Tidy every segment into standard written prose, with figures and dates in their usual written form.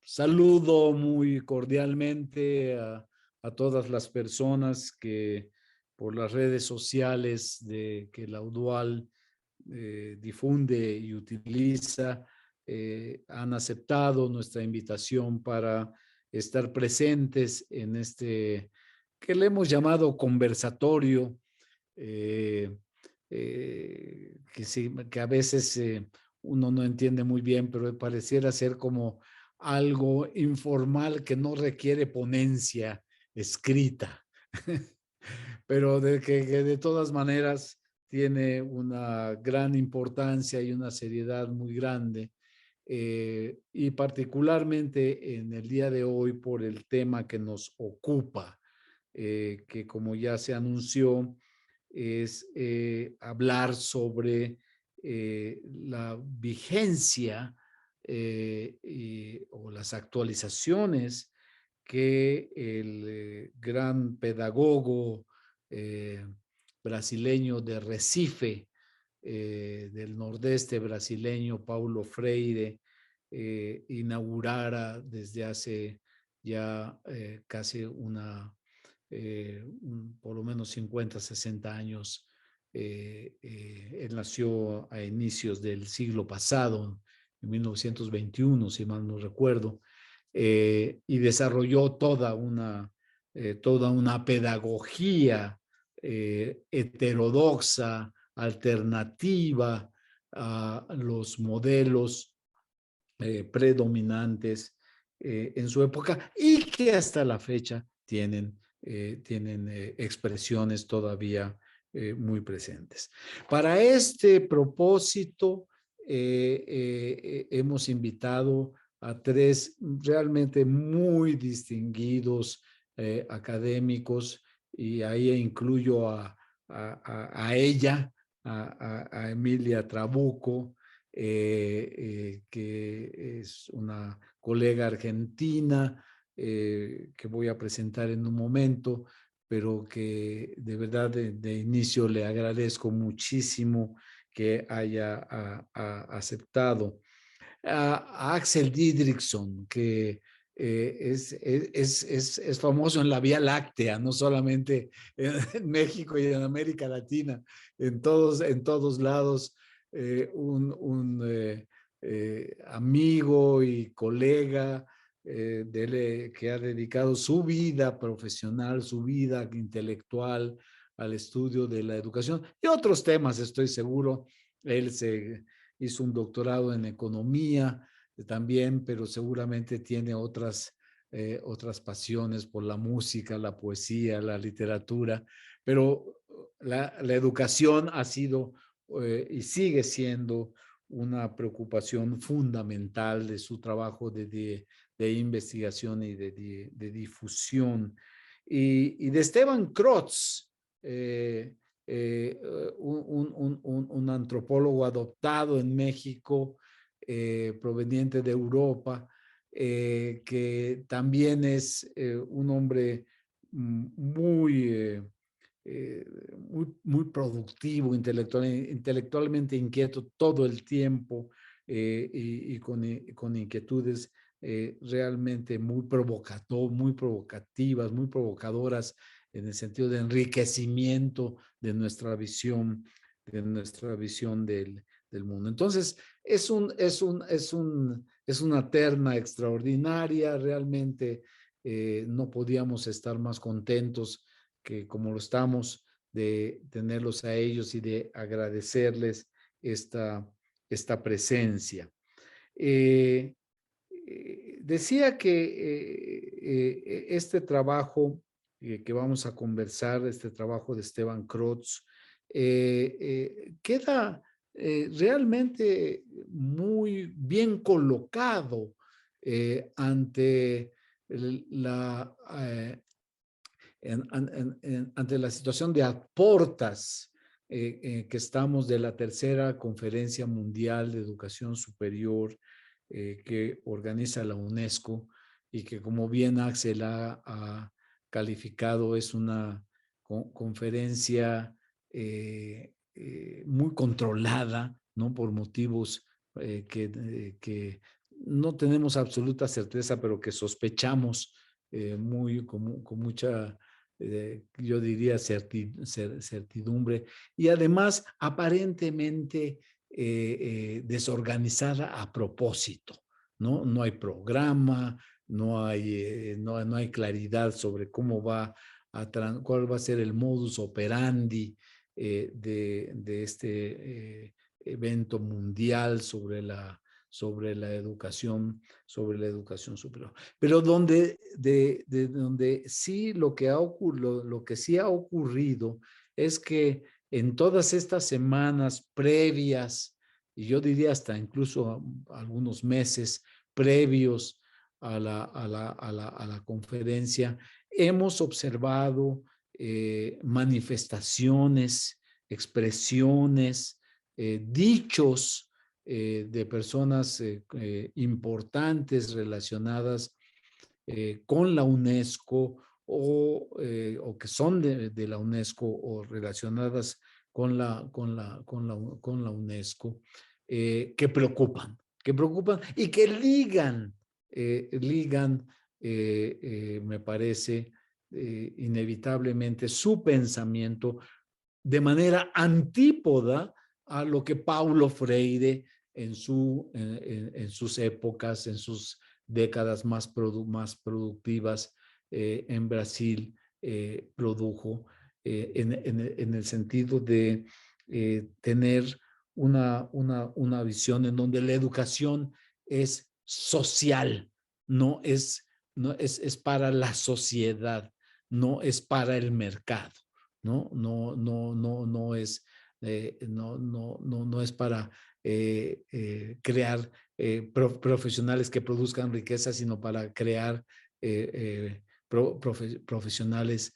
Saludo muy cordialmente a todas las personas que por las redes sociales que la UDUAL difunde y utiliza, han aceptado nuestra invitación para estar presentes en este que le hemos llamado conversatorio, eh, que a veces uno no entiende muy bien, pero pareciera ser como algo informal que no requiere ponencia escrita, pero que de todas maneras tiene una gran importancia y una seriedad muy grande, y particularmente en el día de hoy por el tema que nos ocupa, que como ya se anunció, es hablar sobre la vigencia o las actualizaciones que el gran pedagogo eh, brasileño de Recife, del nordeste brasileño, Paulo Freire, inaugurara desde hace ya casi por lo menos 50, 60 años. Él nació a inicios del siglo pasado, en 1921, si mal no recuerdo, y desarrolló toda una pedagogía heterodoxa, alternativa a los modelos predominantes en su época y que hasta la fecha tienen expresiones todavía muy presentes. Para este propósito, hemos invitado a tres realmente muy distinguidos académicos, y ahí incluyo a ella, a Emilia Trabuco, que es una colega argentina que voy a presentar en un momento, pero que de verdad de inicio le agradezco muchísimo que haya aceptado. A Axel Didrikson, que es famoso en la Vía Láctea, no solamente en México y en América Latina, en todos lados, un amigo y colega que ha dedicado su vida profesional, su vida intelectual al estudio de la educación y otros temas, estoy seguro. Él se hizo un doctorado en economía también, pero seguramente tiene otras pasiones por la música, la poesía, la literatura, pero la educación ha sido y sigue siendo una preocupación fundamental de su trabajo de investigación y de difusión. Y de Esteban Crotz, un antropólogo adoptado en México, proveniente de Europa, que también es un hombre muy, muy productivo, intelectualmente inquieto todo el tiempo, y con inquietudes realmente muy provocativas, muy provocadoras en el sentido de enriquecimiento de nuestra visión del mundo. Entonces, es una terna extraordinaria, realmente no podíamos estar más contentos que como lo estamos de tenerlos a ellos y de agradecerles esta presencia. Eh, Decía que este trabajo que vamos a conversar, este trabajo de Esteban Crotz, queda realmente muy bien colocado ante la, ante la situación de aportas que estamos de la tercera Conferencia Mundial de Educación Superior que organiza la UNESCO y que, como bien Axel ha calificado, es una conferencia muy controlada, ¿no? Por motivos que no tenemos absoluta certeza, pero que sospechamos con mucha, yo diría, certidumbre, y además aparentemente desorganizada a propósito, ¿no? No hay programa, no hay claridad sobre cómo cuál va a ser el modus operandi de este evento mundial sobre la educación superior. Pero donde sí lo que sí ha ocurrido es que en todas estas semanas previas, y yo diría hasta incluso algunos meses previos a la conferencia, hemos observado manifestaciones, expresiones, dichos de personas importantes relacionadas con la UNESCO o que son de la UNESCO o relacionadas con la UNESCO, que preocupan y que ligan me parece, inevitablemente su pensamiento de manera antípoda a lo que Paulo Freire en sus épocas, en sus décadas más productivas en Brasil produjo, en el sentido de tener una visión en donde la educación es social, no es para la sociedad, no es para el mercado. No es, no es para crear profesionales que produzcan riqueza, sino para crear profesionales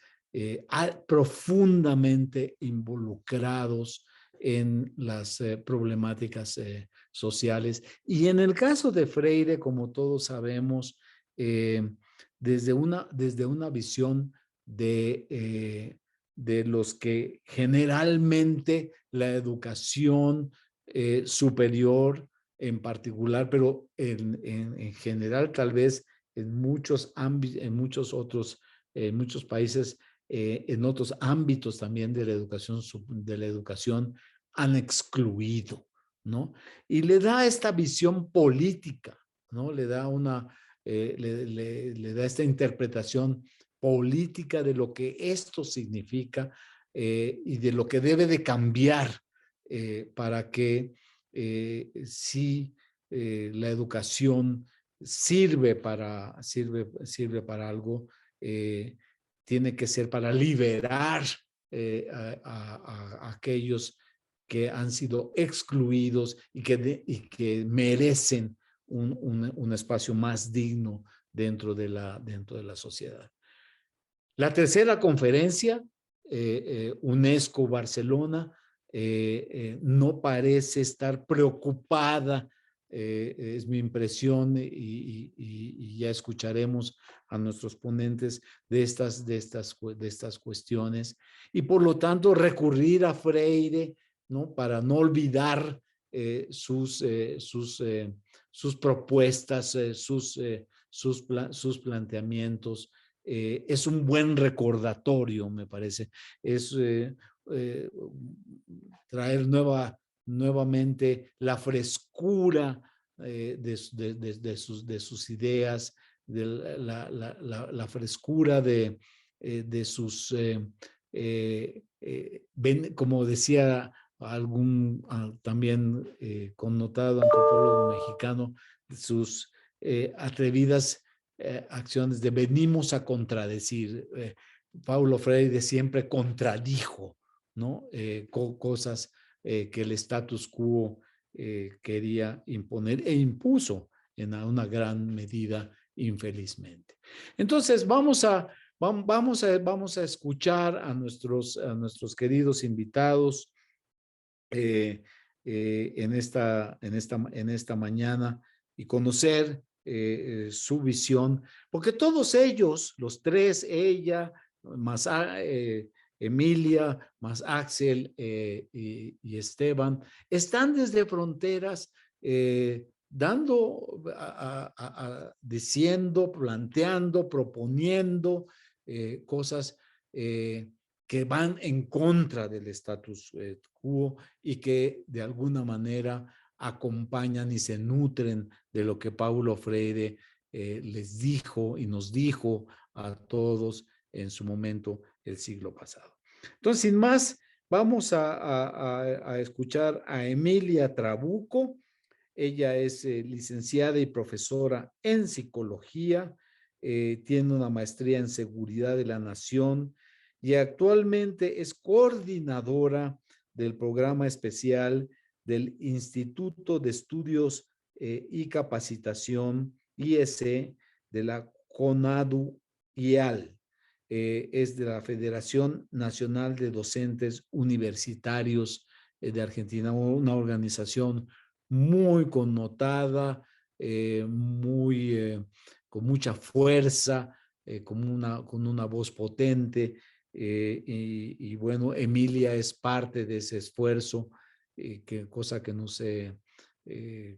profundamente involucrados en las problemáticas sociales. Y en el caso de Freire, como todos sabemos, desde una visión de los que generalmente la educación superior en particular, pero en general tal vez en muchos países, en otros ámbitos también de la educación han excluido, ¿no? Y le da esta visión política, ¿no? Le da esta interpretación política de lo que esto significa y de lo que debe de cambiar para que si la educación sirve para algo, tiene que ser para liberar a aquellos que han sido excluidos y que merecen un espacio más digno dentro de la sociedad. La tercera conferencia, UNESCO Barcelona, no parece estar preocupada, es mi impresión, y ya escucharemos a nuestros ponentes de estas cuestiones, y por lo tanto recurrir a Freire, ¿no? Para no olvidar sus propuestas, sus planteamientos. Es un buen recordatorio, me parece. Es traer nuevamente la frescura de sus ideas, de la frescura de sus, como decía algún también connotado antropólogo mexicano, sus atrevidas acciones de venimos a contradecir. Paulo Freire siempre contradijo, ¿no? Cosas que el status quo quería imponer e impuso en una gran medida, infelizmente. Entonces, vamos a escuchar a nuestros queridos invitados en esta mañana y conocer su visión, porque todos ellos, los tres, ella, más Emilia, más Axel y Esteban, están desde fronteras dando, diciendo, planteando, proponiendo cosas que van en contra del status quo y que de alguna manera acompañan y se nutren de lo que Paulo Freire les dijo y nos dijo a todos en su momento el siglo pasado. Entonces, sin más, vamos a escuchar a Emilia Trabuco. Ella es licenciada y profesora en psicología, tiene una maestría en seguridad de la nación y actualmente es coordinadora del programa especial del Instituto de Estudios y Capacitación IEC de la CONADU-IAL. Es de la Federación Nacional de Docentes Universitarios de Argentina, una organización muy connotada, con mucha fuerza, con una voz potente. Y bueno, Emilia es parte de ese esfuerzo, cosa que nos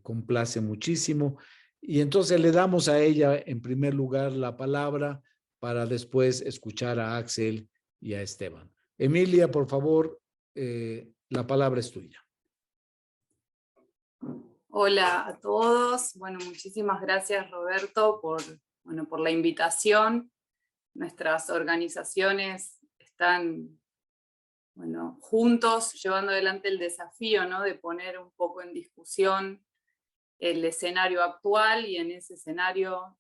complace muchísimo. Y entonces le damos a ella en primer lugar la palabra para después escuchar a Axel y a Esteban. Emilia, por favor, la palabra es tuya. Hola a todos. Bueno, muchísimas gracias, Roberto, por la invitación. Nuestras organizaciones están juntos llevando adelante el desafío, ¿no?, de poner un poco en discusión el escenario actual, y en ese escenario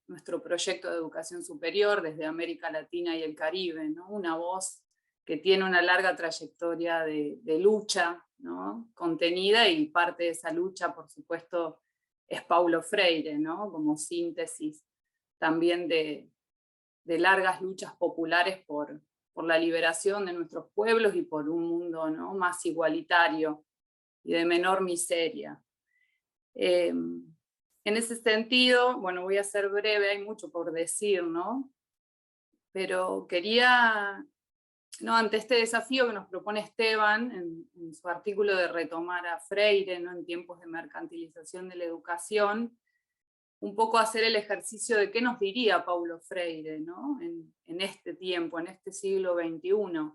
nuestro proyecto de educación superior desde América Latina y el Caribe, ¿no? Una voz que tiene una larga trayectoria de lucha, ¿no?, contenida, y parte de esa lucha, por supuesto, es Paulo Freire, ¿no?, como síntesis también de largas luchas populares por la liberación de nuestros pueblos y por un mundo, ¿no?, más igualitario y de menor miseria. En ese sentido, bueno, voy a ser breve, hay mucho por decir, ¿no? Pero quería, ¿no?, ante este desafío que nos propone Esteban en su artículo de retomar a Freire, ¿no?, en tiempos de mercantilización de la educación, un poco hacer el ejercicio de qué nos diría Paulo Freire, ¿no?, en este tiempo, en este siglo XXI.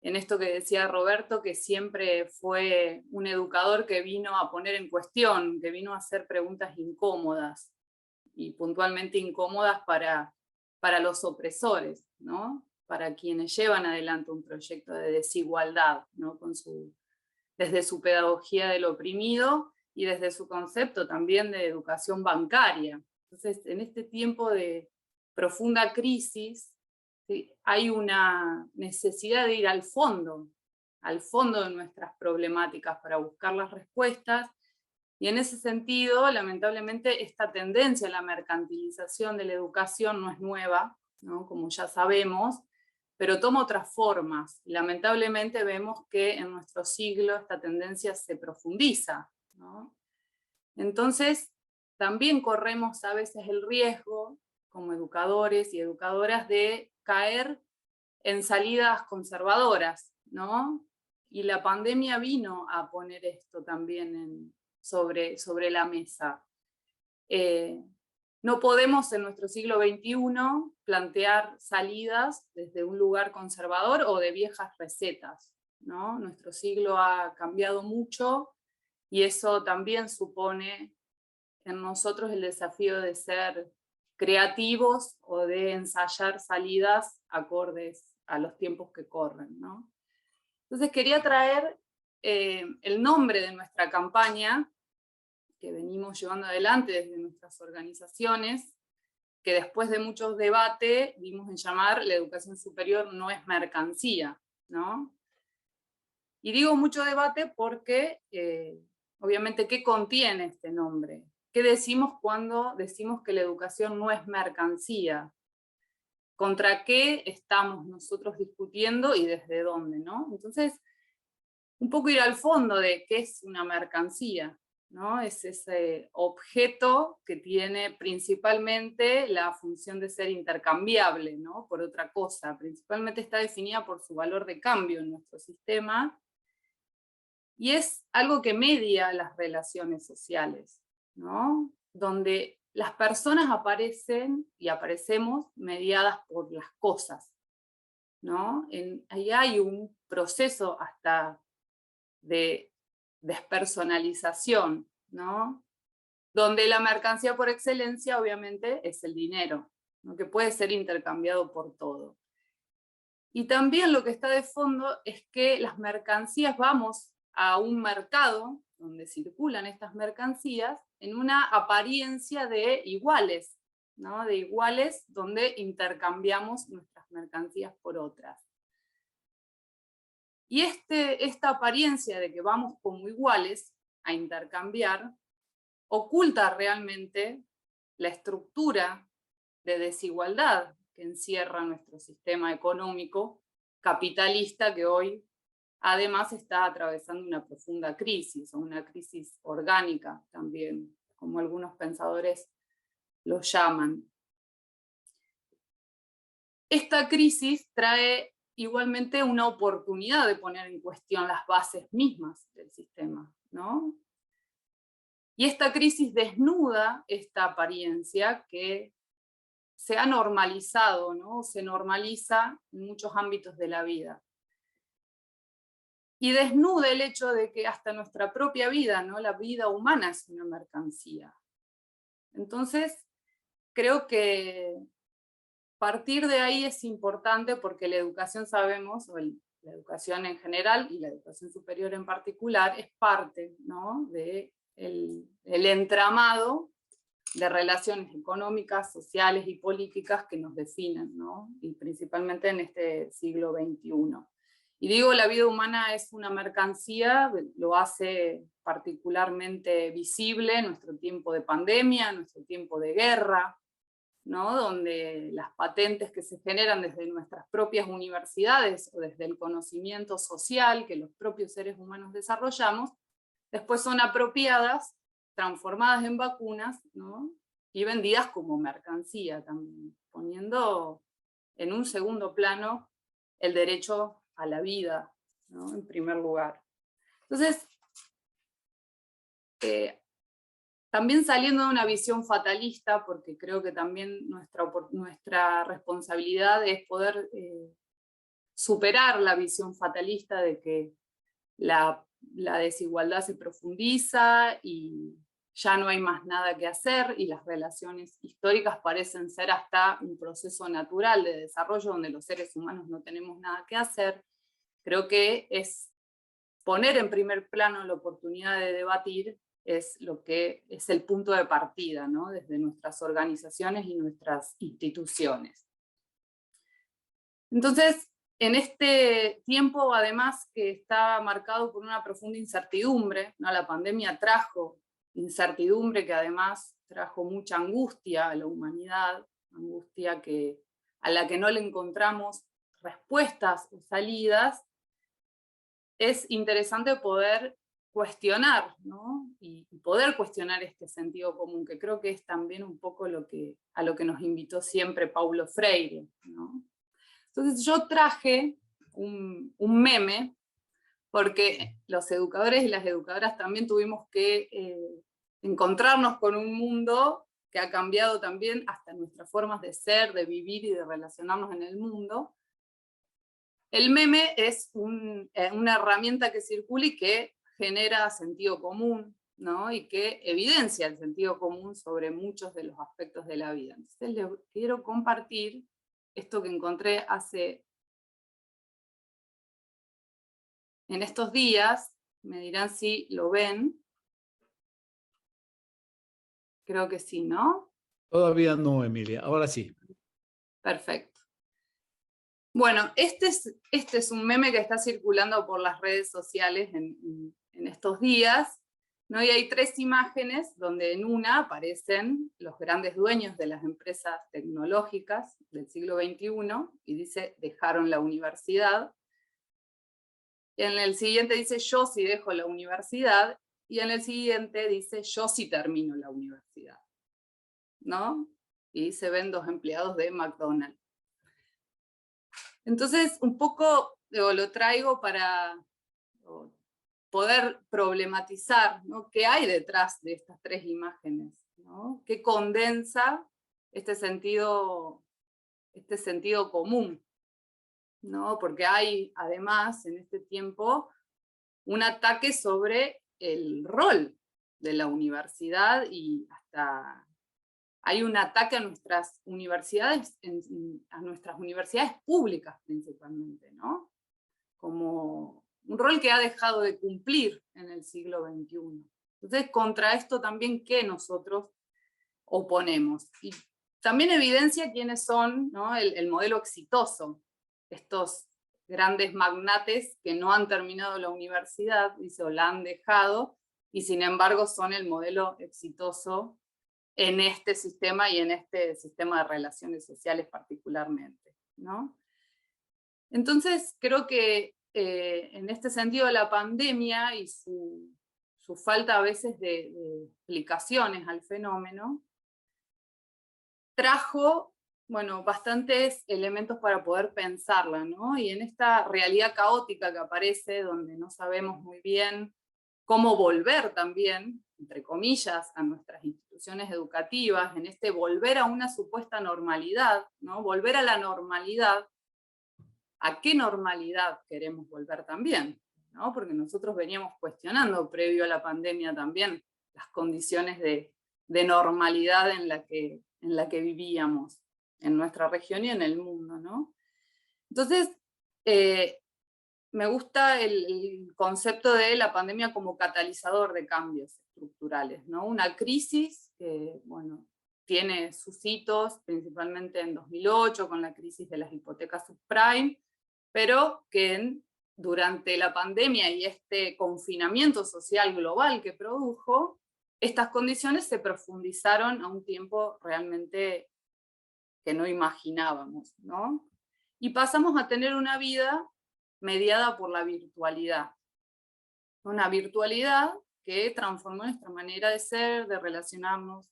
En esto que decía Roberto, que siempre fue un educador que vino a poner en cuestión, que vino a hacer preguntas incómodas, y puntualmente incómodas para los opresores, ¿no?, para quienes llevan adelante un proyecto de desigualdad, ¿no?, desde su pedagogía del oprimido y desde su concepto también de educación bancaria. Entonces, en este tiempo de profunda crisis, ¿sí?, hay una necesidad de ir al fondo de nuestras problemáticas para buscar las respuestas, y en ese sentido, lamentablemente, esta tendencia a la mercantilización de la educación no es nueva, ¿no?, como ya sabemos, pero toma otras formas. Lamentablemente vemos que en nuestro siglo esta tendencia se profundiza, ¿no? Entonces, también corremos a veces el riesgo, como educadores y educadoras, de caer en salidas conservadoras, ¿no? Y la pandemia vino a poner esto también sobre la mesa. No podemos en nuestro siglo XXI plantear salidas desde un lugar conservador o de viejas recetas, ¿no? Nuestro siglo ha cambiado mucho, y eso también supone en nosotros el desafío de ser creativos o de ensayar salidas acordes a los tiempos que corren, ¿no? Entonces quería traer el nombre de nuestra campaña, que venimos llevando adelante desde nuestras organizaciones, que después de muchos debates dimos en llamar La educación superior no es mercancía, ¿no? Y digo mucho debate porque, obviamente, ¿qué contiene este nombre? ¿Qué decimos cuando decimos que la educación no es mercancía? ¿Contra qué estamos nosotros discutiendo y desde dónde, ¿no? Entonces, un poco ir al fondo de qué es una mercancía, ¿no? Es ese objeto que tiene principalmente la función de ser intercambiable, ¿no?, por otra cosa. Principalmente está definida por su valor de cambio en nuestro sistema, y es algo que media las relaciones sociales, ¿no? Donde las personas aparecen y aparecemos mediadas por las cosas, ¿no? Ahí hay un proceso hasta de despersonalización, ¿no? Donde la mercancía por excelencia obviamente es el dinero, ¿no? Que puede ser intercambiado por todo. Y también lo que está de fondo es que las mercancías, vamos a un mercado donde circulan estas mercancías en una apariencia de iguales, ¿no? De iguales donde intercambiamos nuestras mercancías por otras. Y esta apariencia de que vamos como iguales a intercambiar oculta realmente la estructura de desigualdad que encierra nuestro sistema económico capitalista, que hoy además está atravesando una profunda crisis, o una crisis orgánica también, como algunos pensadores lo llaman. Esta crisis trae igualmente una oportunidad de poner en cuestión las bases mismas del sistema, ¿no? Y esta crisis desnuda esta apariencia que se ha normalizado, ¿no? Se normaliza en muchos ámbitos de la vida. Y desnuda el hecho de que hasta nuestra propia vida, ¿no? La vida humana es una mercancía. Entonces, creo que partir de ahí es importante porque la educación, sabemos, la educación en general y la educación superior en particular, es parte, ¿no? del entramado de relaciones económicas, sociales y políticas que nos definen, ¿no? Y principalmente en este siglo XXI. Y digo, la vida humana es una mercancía, lo hace particularmente visible en nuestro tiempo de pandemia, en nuestro tiempo de guerra, ¿no? Donde las patentes que se generan desde nuestras propias universidades o desde el conocimiento social que los propios seres humanos desarrollamos, después son apropiadas, transformadas en vacunas, ¿no? Y vendidas como mercancía también, poniendo en un segundo plano el derecho a la vida, ¿no? En primer lugar. Entonces, también saliendo de una visión fatalista, porque creo que también nuestra responsabilidad es poder superar la visión fatalista de que la desigualdad se profundiza y ya no hay más nada que hacer, y las relaciones históricas parecen ser hasta un proceso natural de desarrollo donde los seres humanos no tenemos nada que hacer. Creo que es poner en primer plano la oportunidad de debatir, es lo que es el punto de partida, ¿no? Desde nuestras organizaciones y nuestras instituciones. Entonces, en este tiempo, además, que está marcado por una profunda incertidumbre, ¿no? La pandemia trajo incertidumbre, que además trajo mucha angustia a la humanidad, angustia a la que no le encontramos respuestas o salidas. Es interesante poder cuestionar, ¿no? Y poder cuestionar este sentido común, que creo que es también un poco a lo que nos invitó siempre Paulo Freire, ¿no? Entonces yo traje un meme, porque los educadores y las educadoras también tuvimos que encontrarnos con un mundo que ha cambiado también hasta nuestras formas de ser, de vivir y de relacionarnos en el mundo. El meme es una herramienta que circula y que genera sentido común, ¿no? Y que evidencia el sentido común sobre muchos de los aspectos de la vida. Entonces les quiero compartir esto que encontré en estos días, me dirán si lo ven. Creo que sí, ¿no? Todavía no, Emilia, ahora sí. Perfecto. Bueno, este es un meme que está circulando por las redes sociales en estos días, ¿no? Y hay 3 imágenes donde en una aparecen los grandes dueños de las empresas tecnológicas del siglo XXI y dice, dejaron la universidad. En el siguiente dice, yo sí dejo la universidad, y en el siguiente dice, yo sí termino la universidad, ¿no? Y se ven 2 empleados de McDonald's. Entonces, un poco lo traigo poder problematizar, ¿no?, qué hay detrás de estas tres imágenes, ¿no? ¿Qué condensa este sentido común, ¿no? Porque hay, además, en este tiempo, un ataque sobre el rol de la universidad y hasta hay un ataque a nuestras universidades, a nuestras universidades públicas principalmente, ¿no? Como un rol que ha dejado de cumplir en el siglo XXI. Entonces, contra esto también, ¿qué nosotros oponemos? Y también evidencia quiénes son, ¿no?, el modelo exitoso, estos grandes magnates que no han terminado la universidad y se la han dejado, y sin embargo son el modelo exitoso en este sistema y en este sistema de relaciones sociales particularmente, ¿no? Entonces, creo que en este sentido la pandemia y su falta a veces de explicaciones al fenómeno, trajo, bueno, bastantes elementos para poder pensarla, ¿no? Y en esta realidad caótica que aparece, donde no sabemos muy bien cómo volver también, entre comillas, a nuestras instituciones educativas, en este volver a una supuesta normalidad, ¿no? Volver a la normalidad. ¿A qué normalidad queremos volver también? ¿No? Porque nosotros veníamos cuestionando previo a la pandemia también las condiciones de normalidad en la que vivíamos en nuestra región y en el mundo, ¿no? Entonces, me gusta el concepto de la pandemia como catalizador de cambios estructurales, ¿no? Una crisis que, bueno, tiene sus hitos, principalmente en 2008, con la crisis de las hipotecas subprime, pero que durante la pandemia y este confinamiento social global que produjo, estas condiciones se profundizaron a un tiempo realmente que no imaginábamos, ¿no? Y pasamos a tener una vida mediada por la virtualidad. Una virtualidad que transformó nuestra manera de ser, de relacionarnos,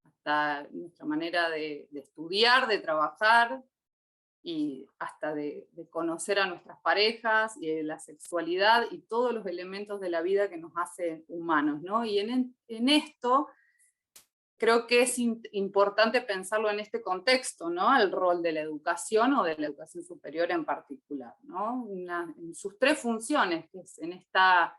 hasta nuestra manera de estudiar, de trabajar, y hasta de conocer a nuestras parejas, y de la sexualidad, y todos los elementos de la vida que nos hacen humanos, ¿no? Y en esto creo que es importante pensarlo en este contexto, ¿no? El rol de la educación o de la educación superior en particular, ¿no? En sus tres funciones, que es en estas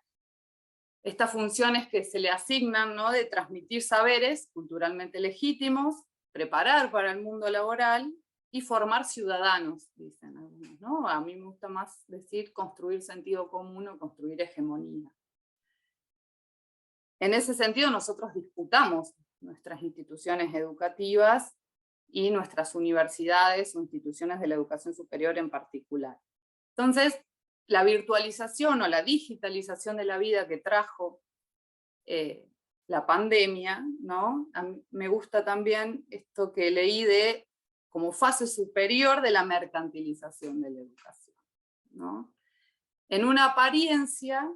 funciones que se le asignan, ¿no?, de transmitir saberes culturalmente legítimos, preparar para el mundo laboral y formar ciudadanos, dicen algunos, ¿no? A mí me gusta más decir construir sentido común o construir hegemonía. En ese sentido, nosotros disputamos nuestras instituciones educativas y nuestras universidades o instituciones de la educación superior en particular. Entonces, la virtualización o la digitalización de la vida que trajo la pandemia, ¿no? A mí me gusta también esto que leí de como fase superior de la mercantilización de la educación, ¿no? En una apariencia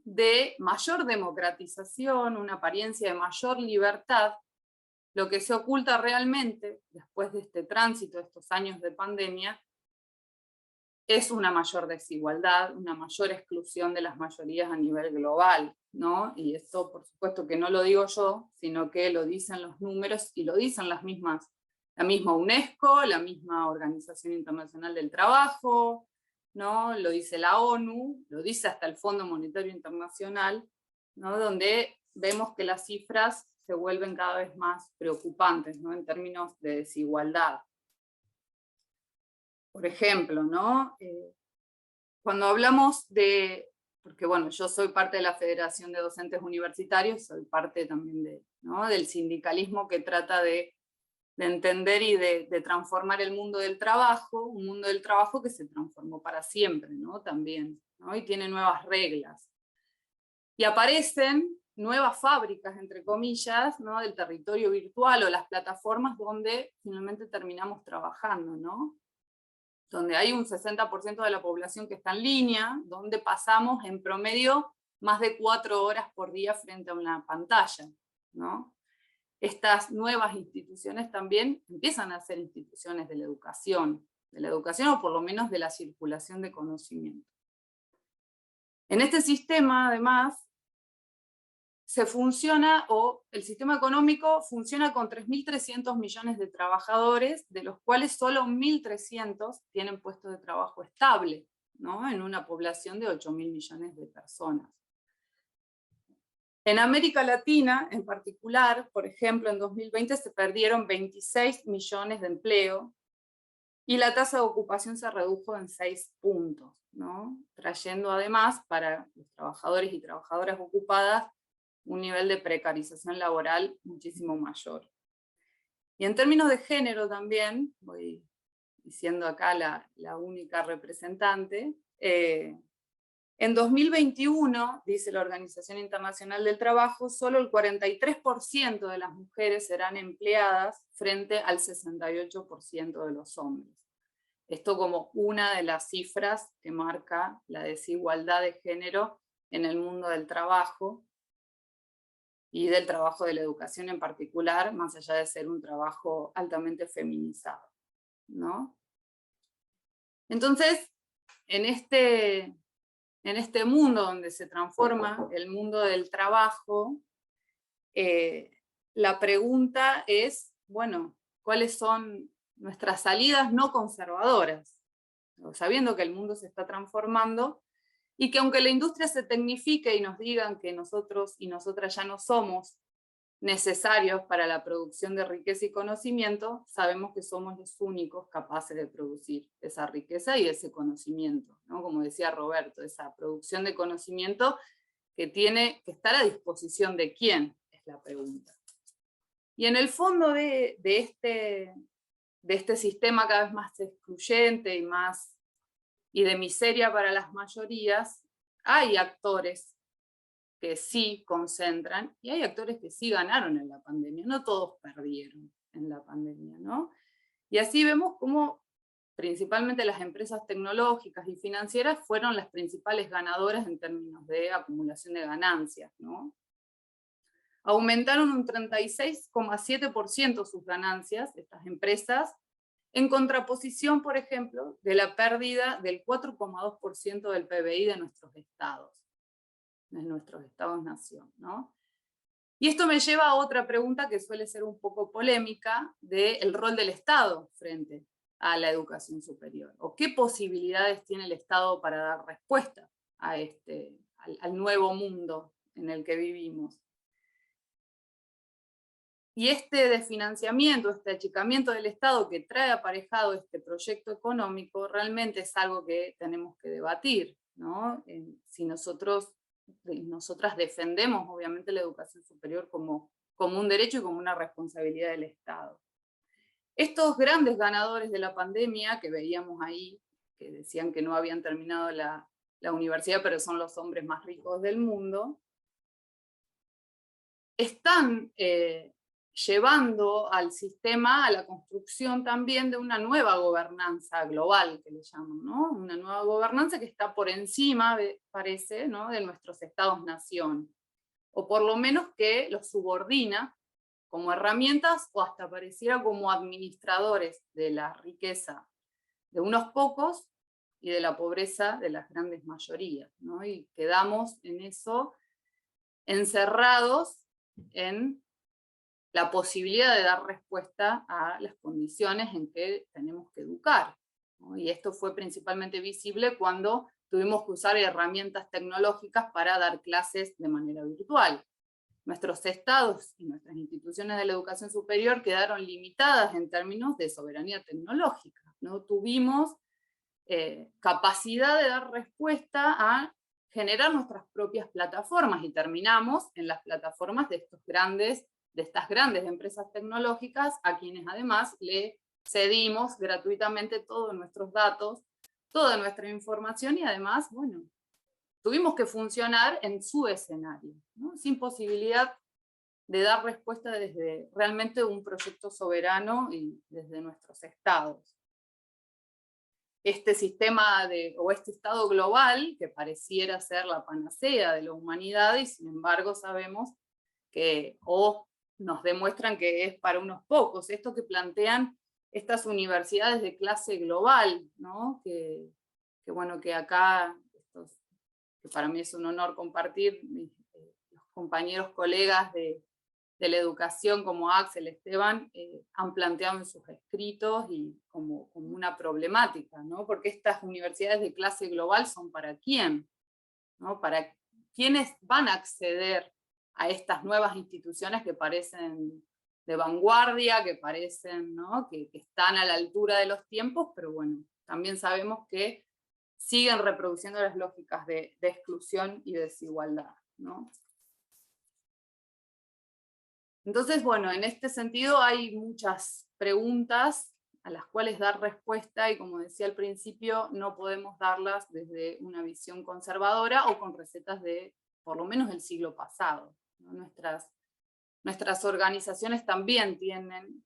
de mayor democratización, una apariencia de mayor libertad, lo que se oculta realmente, después de este tránsito, de estos años de pandemia, es una mayor desigualdad, una mayor exclusión de las mayorías a nivel global, ¿no? Y esto, por supuesto, que no lo digo yo, sino que lo dicen los números y lo dicen la misma UNESCO, la misma Organización Internacional del Trabajo, ¿no? Lo dice la ONU, lo dice hasta el Fondo Monetario Internacional, ¿no?, donde vemos que las cifras se vuelven cada vez más preocupantes, ¿no?, en términos de desigualdad. Por ejemplo, ¿no? Cuando hablamos de, porque bueno, yo soy parte de la Federación de Docentes Universitarios, soy parte también ¿no?, del sindicalismo que trata de entender y de transformar el mundo del trabajo, un mundo del trabajo que se transformó para siempre, ¿no?, también, ¿no?, y tiene nuevas reglas. Y aparecen nuevas fábricas, entre comillas, ¿no?, del territorio virtual o las plataformas donde finalmente terminamos trabajando, ¿no? Donde hay un 60% de la población que está en línea, donde pasamos en promedio más de 4 horas por día frente a una pantalla, ¿no? Estas nuevas instituciones también empiezan a ser instituciones de la educación o por lo menos de la circulación de conocimiento. En este sistema, además, el sistema económico funciona con 3.300 millones de trabajadores, de los cuales solo 1.300 tienen puestos de trabajo estable, ¿no? En una población de 8.000 millones de personas. En América Latina, en particular, por ejemplo, en 2020 se perdieron 26 millones de empleo y la tasa de ocupación se redujo en 6 puntos, ¿no? Trayendo además para los trabajadores y trabajadoras ocupadas un nivel de precarización laboral muchísimo mayor. Y en términos de género también, voy diciendo acá la única representante, en 2021, dice la Organización Internacional del Trabajo, solo el 43% de las mujeres serán empleadas frente al 68% de los hombres. Esto como una de las cifras que marca la desigualdad de género en el mundo del trabajo y del trabajo de la educación en particular, más allá de ser un trabajo altamente feminizado, ¿no? Entonces, en este mundo donde se transforma el mundo del trabajo, la pregunta es, bueno, ¿cuáles son nuestras salidas no conservadoras? Sabiendo que el mundo se está transformando, y que aunque la industria se tecnifique y nos digan que nosotros y nosotras ya no somos necesarios para la producción de riqueza y conocimiento, sabemos que somos los únicos capaces de producir esa riqueza y ese conocimiento, ¿no? Como decía Roberto, esa producción de conocimiento que tiene que estar a disposición de quién, es la pregunta. Y en el fondo de este sistema cada vez más excluyente y de miseria para las mayorías, hay actores que sí concentran, y hay actores que sí ganaron en la pandemia, no todos perdieron en la pandemia, ¿no? Y así vemos cómo principalmente las empresas tecnológicas y financieras fueron las principales ganadoras en términos de acumulación de ganancias, ¿no? Aumentaron un 36,7% sus ganancias, estas empresas, en contraposición, por ejemplo, de la pérdida del 4,2% del PBI de nuestros estados-nación, ¿no? Y esto me lleva a otra pregunta que suele ser un poco polémica, del rol del Estado frente a la educación superior, o qué posibilidades tiene el Estado para dar respuesta a al nuevo mundo en el que vivimos. Y este desfinanciamiento, este achicamiento del Estado que trae aparejado este proyecto económico, realmente es algo que tenemos que debatir, ¿no? Si nosotras defendemos, obviamente, la educación superior como un derecho y como una responsabilidad del Estado. Estos grandes ganadores de la pandemia, que veíamos ahí, que decían que no habían terminado la universidad, pero son los hombres más ricos del mundo, están llevando al sistema a la construcción también de una nueva gobernanza global, que le llaman, ¿no? Una nueva gobernanza que está por encima, parece, ¿no? de nuestros estados-nación, o por lo menos que los subordina como herramientas o hasta pareciera como administradores de la riqueza de unos pocos y de la pobreza de las grandes mayorías, ¿no? Y quedamos en eso encerrados en la posibilidad de dar respuesta a las condiciones en que tenemos que educar, ¿no? Y esto fue principalmente visible cuando tuvimos que usar herramientas tecnológicas para dar clases de manera virtual. Nuestros estados y nuestras instituciones de la educación superior quedaron limitadas en términos de soberanía tecnológica. No tuvimos capacidad de dar respuesta a generar nuestras propias plataformas y terminamos en las plataformas de estas grandes empresas tecnológicas, a quienes además le cedimos gratuitamente todos nuestros datos, toda nuestra información, y además, bueno, tuvimos que funcionar en su escenario, ¿no? Sin posibilidad de dar respuesta desde realmente un proyecto soberano y desde nuestros estados. Este sistema o este estado global, que pareciera ser la panacea de la humanidad, y sin embargo sabemos que nos demuestran que es para unos pocos. Esto que plantean estas universidades de clase global, ¿no? Que acá que para mí es un honor compartir, los compañeros, colegas de la educación como Axel, Esteban, han planteado en sus escritos y como una problemática, ¿no? Porque estas universidades de clase global son para quién, ¿no? Para quienes van a acceder a estas nuevas instituciones que parecen de vanguardia, que parecen, ¿no?, que están a la altura de los tiempos, pero bueno, también sabemos que siguen reproduciendo las lógicas de exclusión y desigualdad, ¿no? Entonces, bueno, en este sentido hay muchas preguntas a las cuales dar respuesta, y como decía al principio, no podemos darlas desde una visión conservadora o con recetas de, por lo menos, el siglo pasado, ¿no? Nuestras organizaciones también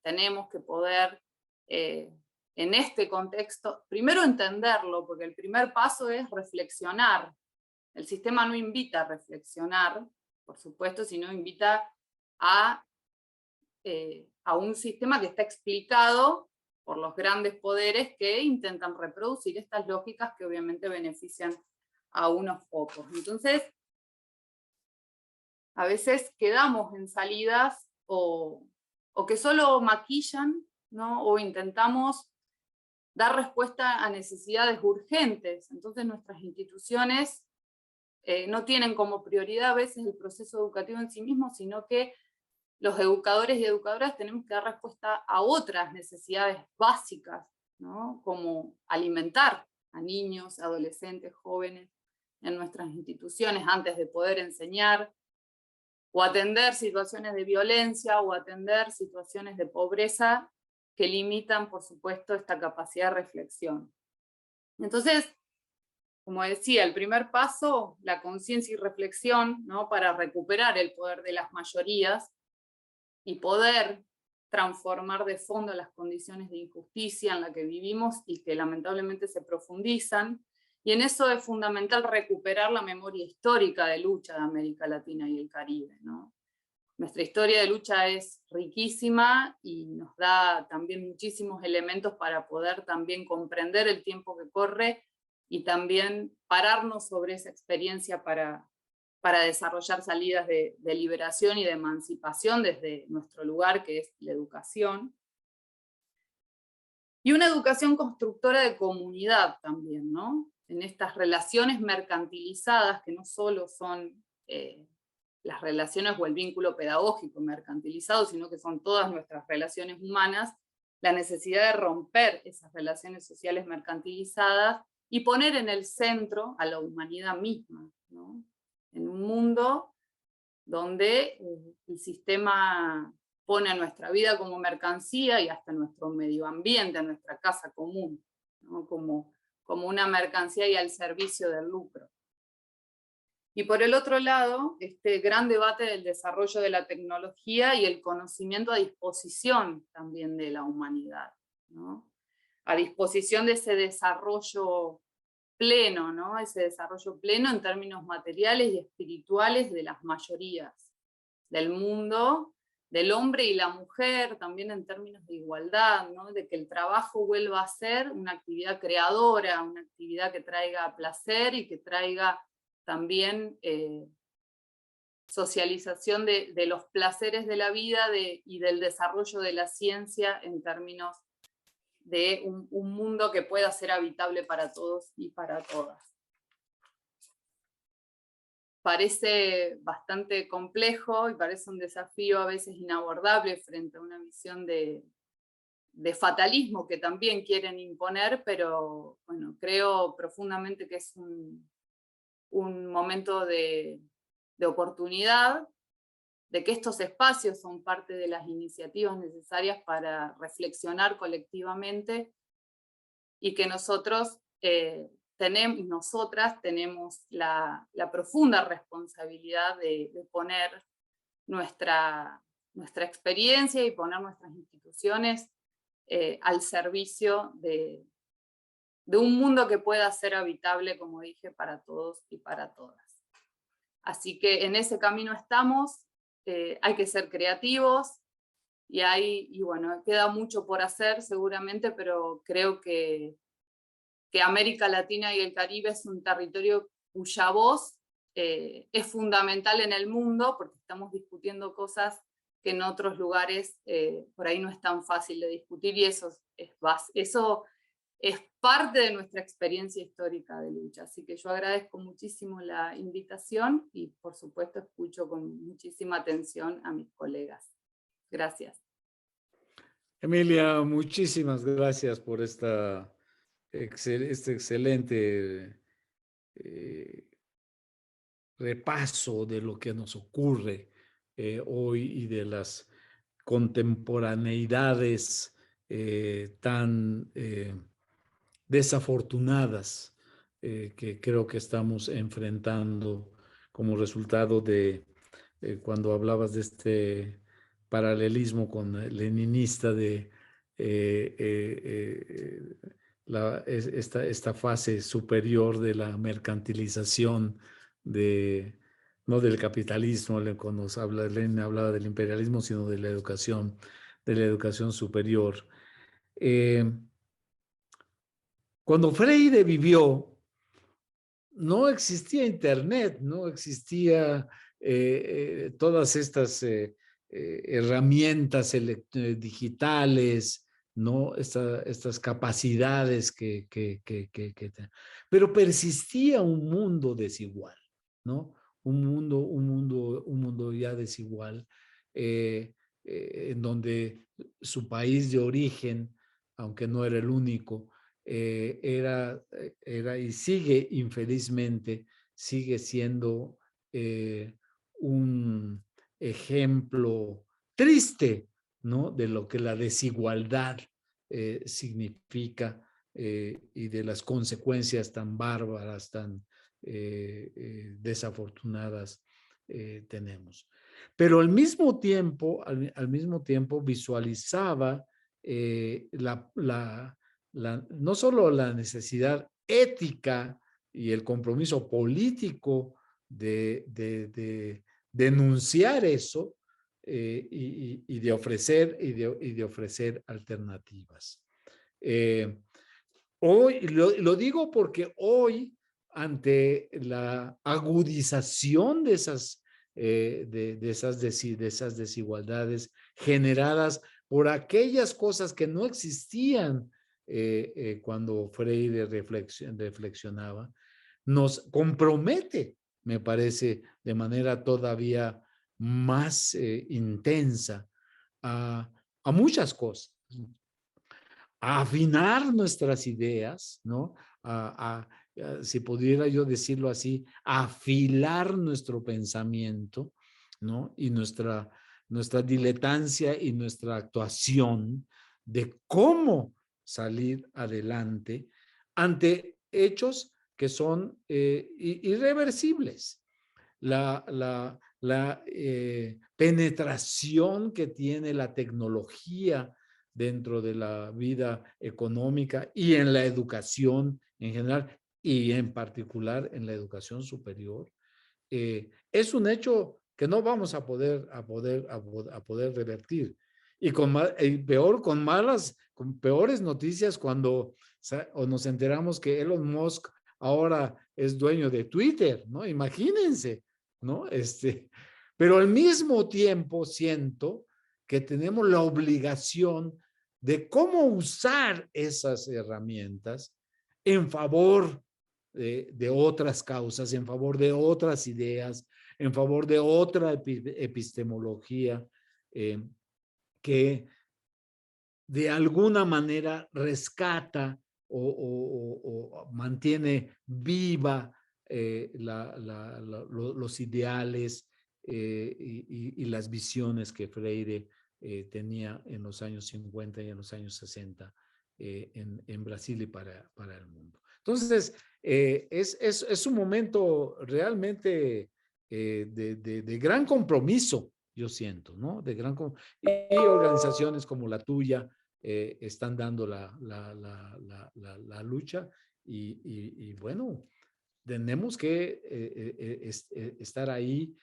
tenemos que poder, en este contexto, primero entenderlo, porque el primer paso es reflexionar. El sistema no invita a reflexionar, por supuesto, sino invita a un sistema que está explicado por los grandes poderes que intentan reproducir estas lógicas que obviamente benefician a unos pocos. Entonces, a veces quedamos en salidas o que solo maquillan, ¿no? O intentamos dar respuesta a necesidades urgentes. Entonces nuestras instituciones no tienen como prioridad a veces el proceso educativo en sí mismo, sino que los educadores y educadoras tenemos que dar respuesta a otras necesidades básicas, ¿no? Como alimentar a niños, adolescentes, jóvenes en nuestras instituciones antes de poder enseñar, o atender situaciones de violencia, o atender situaciones de pobreza que limitan, por supuesto, esta capacidad de reflexión. Entonces, como decía, el primer paso, la conciencia y reflexión, ¿no?, para recuperar el poder de las mayorías y poder transformar de fondo las condiciones de injusticia en las que vivimos y que lamentablemente se profundizan. Y en eso es fundamental recuperar la memoria histórica de lucha de América Latina y el Caribe, ¿no? Nuestra historia de lucha es riquísima y nos da también muchísimos elementos para poder también comprender el tiempo que corre y también pararnos sobre esa experiencia para desarrollar salidas de liberación y de emancipación desde nuestro lugar, que es la educación. Y una educación constructora de comunidad también, ¿no? En estas relaciones mercantilizadas, que no solo son las relaciones o el vínculo pedagógico mercantilizado, sino que son todas nuestras relaciones humanas, la necesidad de romper esas relaciones sociales mercantilizadas y poner en el centro a la humanidad misma, ¿no? En un mundo donde el sistema pone a nuestra vida como mercancía y hasta nuestro medio ambiente, nuestra casa común, ¿no?, como una mercancía y al servicio del lucro. Y por el otro lado, este gran debate del desarrollo de la tecnología y el conocimiento a disposición también de la humanidad, ¿no? A disposición de ese desarrollo pleno, ¿no? Ese desarrollo pleno en términos materiales y espirituales de las mayorías del mundo, del hombre y la mujer, también en términos de igualdad, ¿no? De que el trabajo vuelva a ser una actividad creadora, una actividad que traiga placer y que traiga también socialización de los placeres de la vida y del desarrollo de la ciencia en términos de un mundo que pueda ser habitable para todos y para todas. Parece bastante complejo y parece un desafío a veces inabordable frente a una visión de fatalismo que también quieren imponer, pero bueno, creo profundamente que es un momento de oportunidad, de que estos espacios son parte de las iniciativas necesarias para reflexionar colectivamente y que nosotras tenemos la profunda responsabilidad de poner nuestra experiencia y poner nuestras instituciones al servicio de un mundo que pueda ser habitable, como dije, para todos y para todas. Así que en ese camino estamos, hay que ser creativos, y bueno, queda mucho por hacer seguramente, pero creo que América Latina y el Caribe es un territorio cuya voz es fundamental en el mundo porque estamos discutiendo cosas que en otros lugares por ahí no es tan fácil de discutir, y eso es parte de nuestra experiencia histórica de lucha. Así que yo agradezco muchísimo la invitación y por supuesto escucho con muchísima atención a mis colegas. Gracias. Emilia, muchísimas gracias por este excelente repaso de lo que nos ocurre hoy y de las contemporaneidades tan desafortunadas que creo que estamos enfrentando como resultado de cuando hablabas de este paralelismo con el leninista de esta fase superior de la mercantilización no del capitalismo, cuando Lenin hablaba del imperialismo, sino de la educación superior. Cuando Freire vivió, no existía Internet, no existía todas estas herramientas digitales, ¿no? Estas capacidades pero persistía un mundo desigual, ¿no? Un mundo ya desigual, en donde su país de origen, aunque no era el único, era y sigue infelizmente, sigue siendo un ejemplo triste, ¿no? De lo que la desigualdad significa y de las consecuencias tan bárbaras, tan desafortunadas tenemos. Pero al mismo tiempo visualizaba no solo la necesidad ética y el compromiso político de denunciar eso y de ofrecer alternativas. Hoy, lo digo porque hoy, ante la agudización de esas desigualdades generadas por aquellas cosas que no existían cuando Freire reflexionaba, nos compromete, me parece, de manera todavía más intensa a muchas cosas, a afinar nuestras ideas, ¿no? Si pudiera yo decirlo así, a afilar nuestro pensamiento, ¿no? Y nuestra diletancia y nuestra actuación de cómo salir adelante ante hechos que son irreversibles. La penetración que tiene la tecnología dentro de la vida económica y en la educación en general y en particular en la educación superior, es un hecho que no vamos a poder revertir. Y peor, con peores noticias cuando nos enteramos que Elon Musk ahora es dueño de Twitter, ¿no? Imagínense, ¿no? Pero al mismo tiempo siento que tenemos la obligación de cómo usar esas herramientas en favor de otras causas, en favor de otras ideas, en favor de otra epistemología que de alguna manera rescata o mantiene viva los ideales y las visiones que Freire tenía en los años 50 y en los años 60 en Brasil y para el mundo. Entonces, es un momento realmente de gran compromiso, yo siento, ¿no? Y organizaciones como la tuya están dando la lucha y bueno, tenemos que estar ahí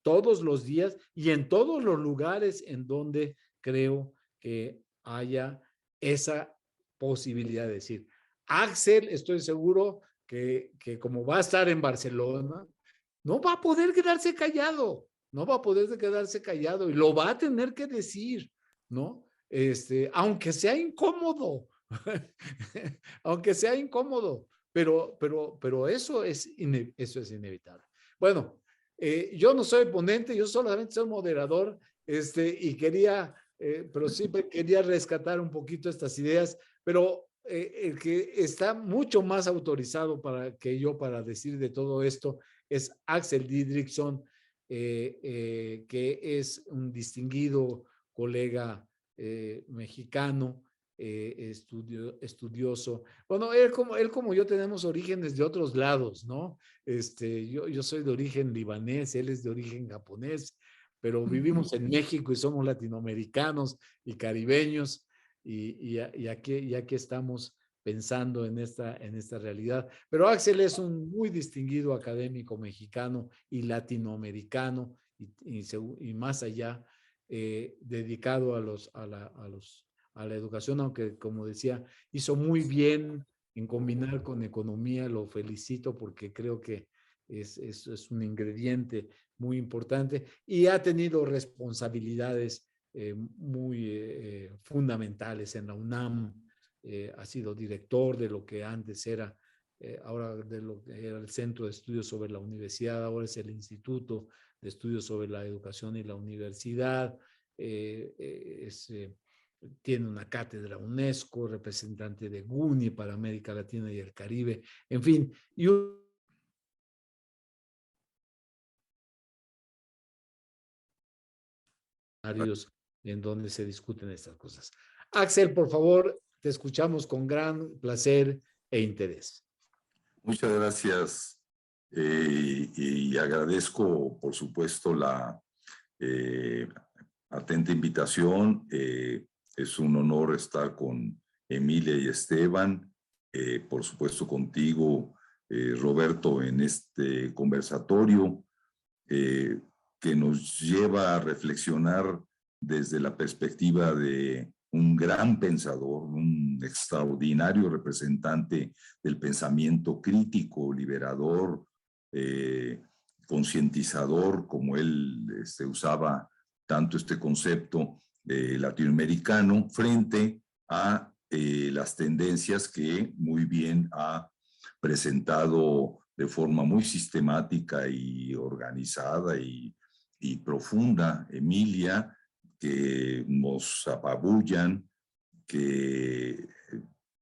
todos los días y en todos los lugares en donde creo que haya esa posibilidad de decir. Axel, estoy seguro que como va a estar en Barcelona, no va a poder quedarse callado, no va a poder quedarse callado y lo va a tener que decir, ¿no? Aunque sea incómodo, aunque sea incómodo, pero eso eso es inevitable. Bueno, yo no soy ponente, yo solamente soy moderador, y pero siempre quería rescatar un poquito estas ideas, pero el que está mucho más autorizado que yo para decir de todo esto es Axel Didrikson, que es un distinguido colega mexicano, estudioso. Bueno, él como yo tenemos orígenes de otros lados, ¿no? Yo soy de origen libanés, él es de origen japonés, pero vivimos en México y somos latinoamericanos y caribeños y aquí estamos pensando en esta realidad. Pero Axel es un muy distinguido académico mexicano y latinoamericano y más allá, dedicado a la educación, aunque como decía, hizo muy bien en combinar con economía, lo felicito porque creo que es un ingrediente muy importante y ha tenido responsabilidades muy fundamentales en la UNAM. Ha sido director de lo que antes era, ahora de lo que era el Centro de Estudios sobre la Universidad, ahora es el Instituto de Estudios sobre la Educación y la Universidad. Tiene una cátedra UNESCO, representante de GUNI para América Latina y el Caribe, en fin, y en donde se discuten estas cosas. Axel, por favor, te escuchamos con gran placer e interés. Muchas gracias y agradezco, por supuesto, la atenta invitación. Es un honor estar con Emilia y Esteban, por supuesto contigo, Roberto, en este conversatorio que nos lleva a reflexionar desde la perspectiva de un gran pensador, un extraordinario representante del pensamiento crítico, liberador, concientizador, como él usaba tanto este concepto latinoamericano, frente a las tendencias que muy bien ha presentado de forma muy sistemática y organizada y profunda Emilia, que nos apabullan, que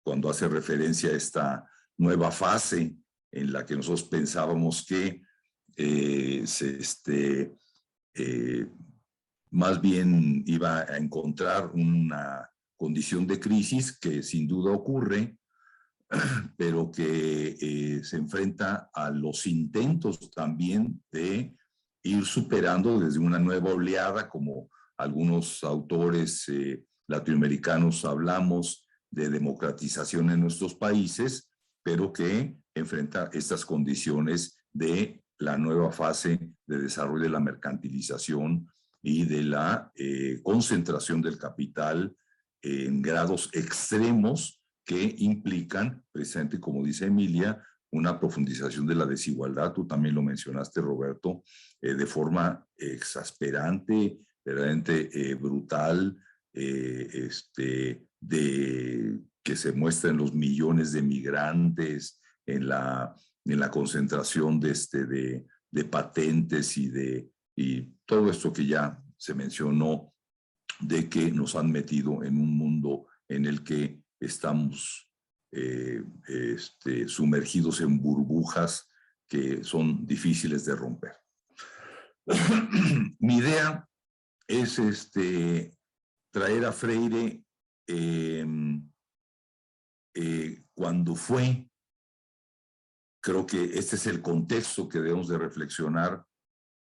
cuando hace referencia a esta nueva fase en la que nosotros pensábamos que más bien iba a encontrar una condición de crisis que sin duda ocurre, pero que se enfrenta a los intentos también de ir superando desde una nueva oleada, como algunos autores latinoamericanos hablamos de democratización en nuestros países, pero que enfrenta estas condiciones de la nueva fase de desarrollo de la mercantilización y de la concentración del capital en grados extremos que implican, precisamente como dice Emilia, una profundización de la desigualdad. Tú también lo mencionaste, Roberto, de forma exasperante, verdaderamente brutal, que se muestra en los millones de migrantes, en la concentración de patentes y todo esto que ya se mencionó, de que nos han metido en un mundo en el que estamos sumergidos en burbujas que son difíciles de romper. Mi idea es traer a Freire cuando fue. Creo que este es el contexto que debemos de reflexionar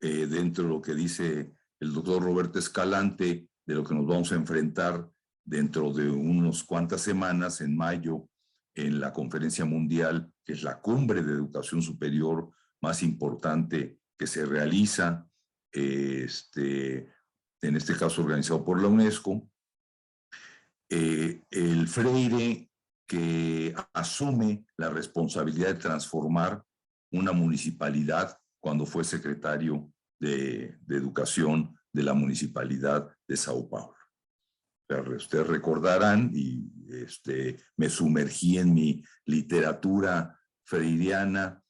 dentro de lo que dice el doctor Roberto Escalante, de lo que nos vamos a enfrentar dentro de unas cuantas semanas, en mayo, en la conferencia mundial, que es la cumbre de educación superior más importante que se realiza, en este caso organizado por la UNESCO. El Freire que asume la responsabilidad de transformar una municipalidad cuando fue secretario de Educación de la Municipalidad de Sao Paulo. Ustedes recordarán, y me sumergí en mi literatura freiriana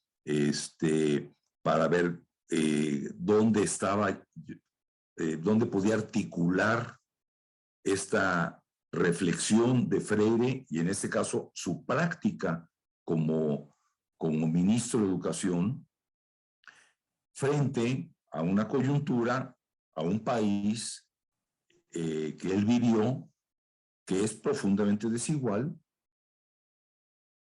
para ver dónde estaba, dónde podía articular esta reflexión de Freire, y en este caso su práctica como ministro de Educación, frente a una coyuntura, a un país que él vivió, que es profundamente desigual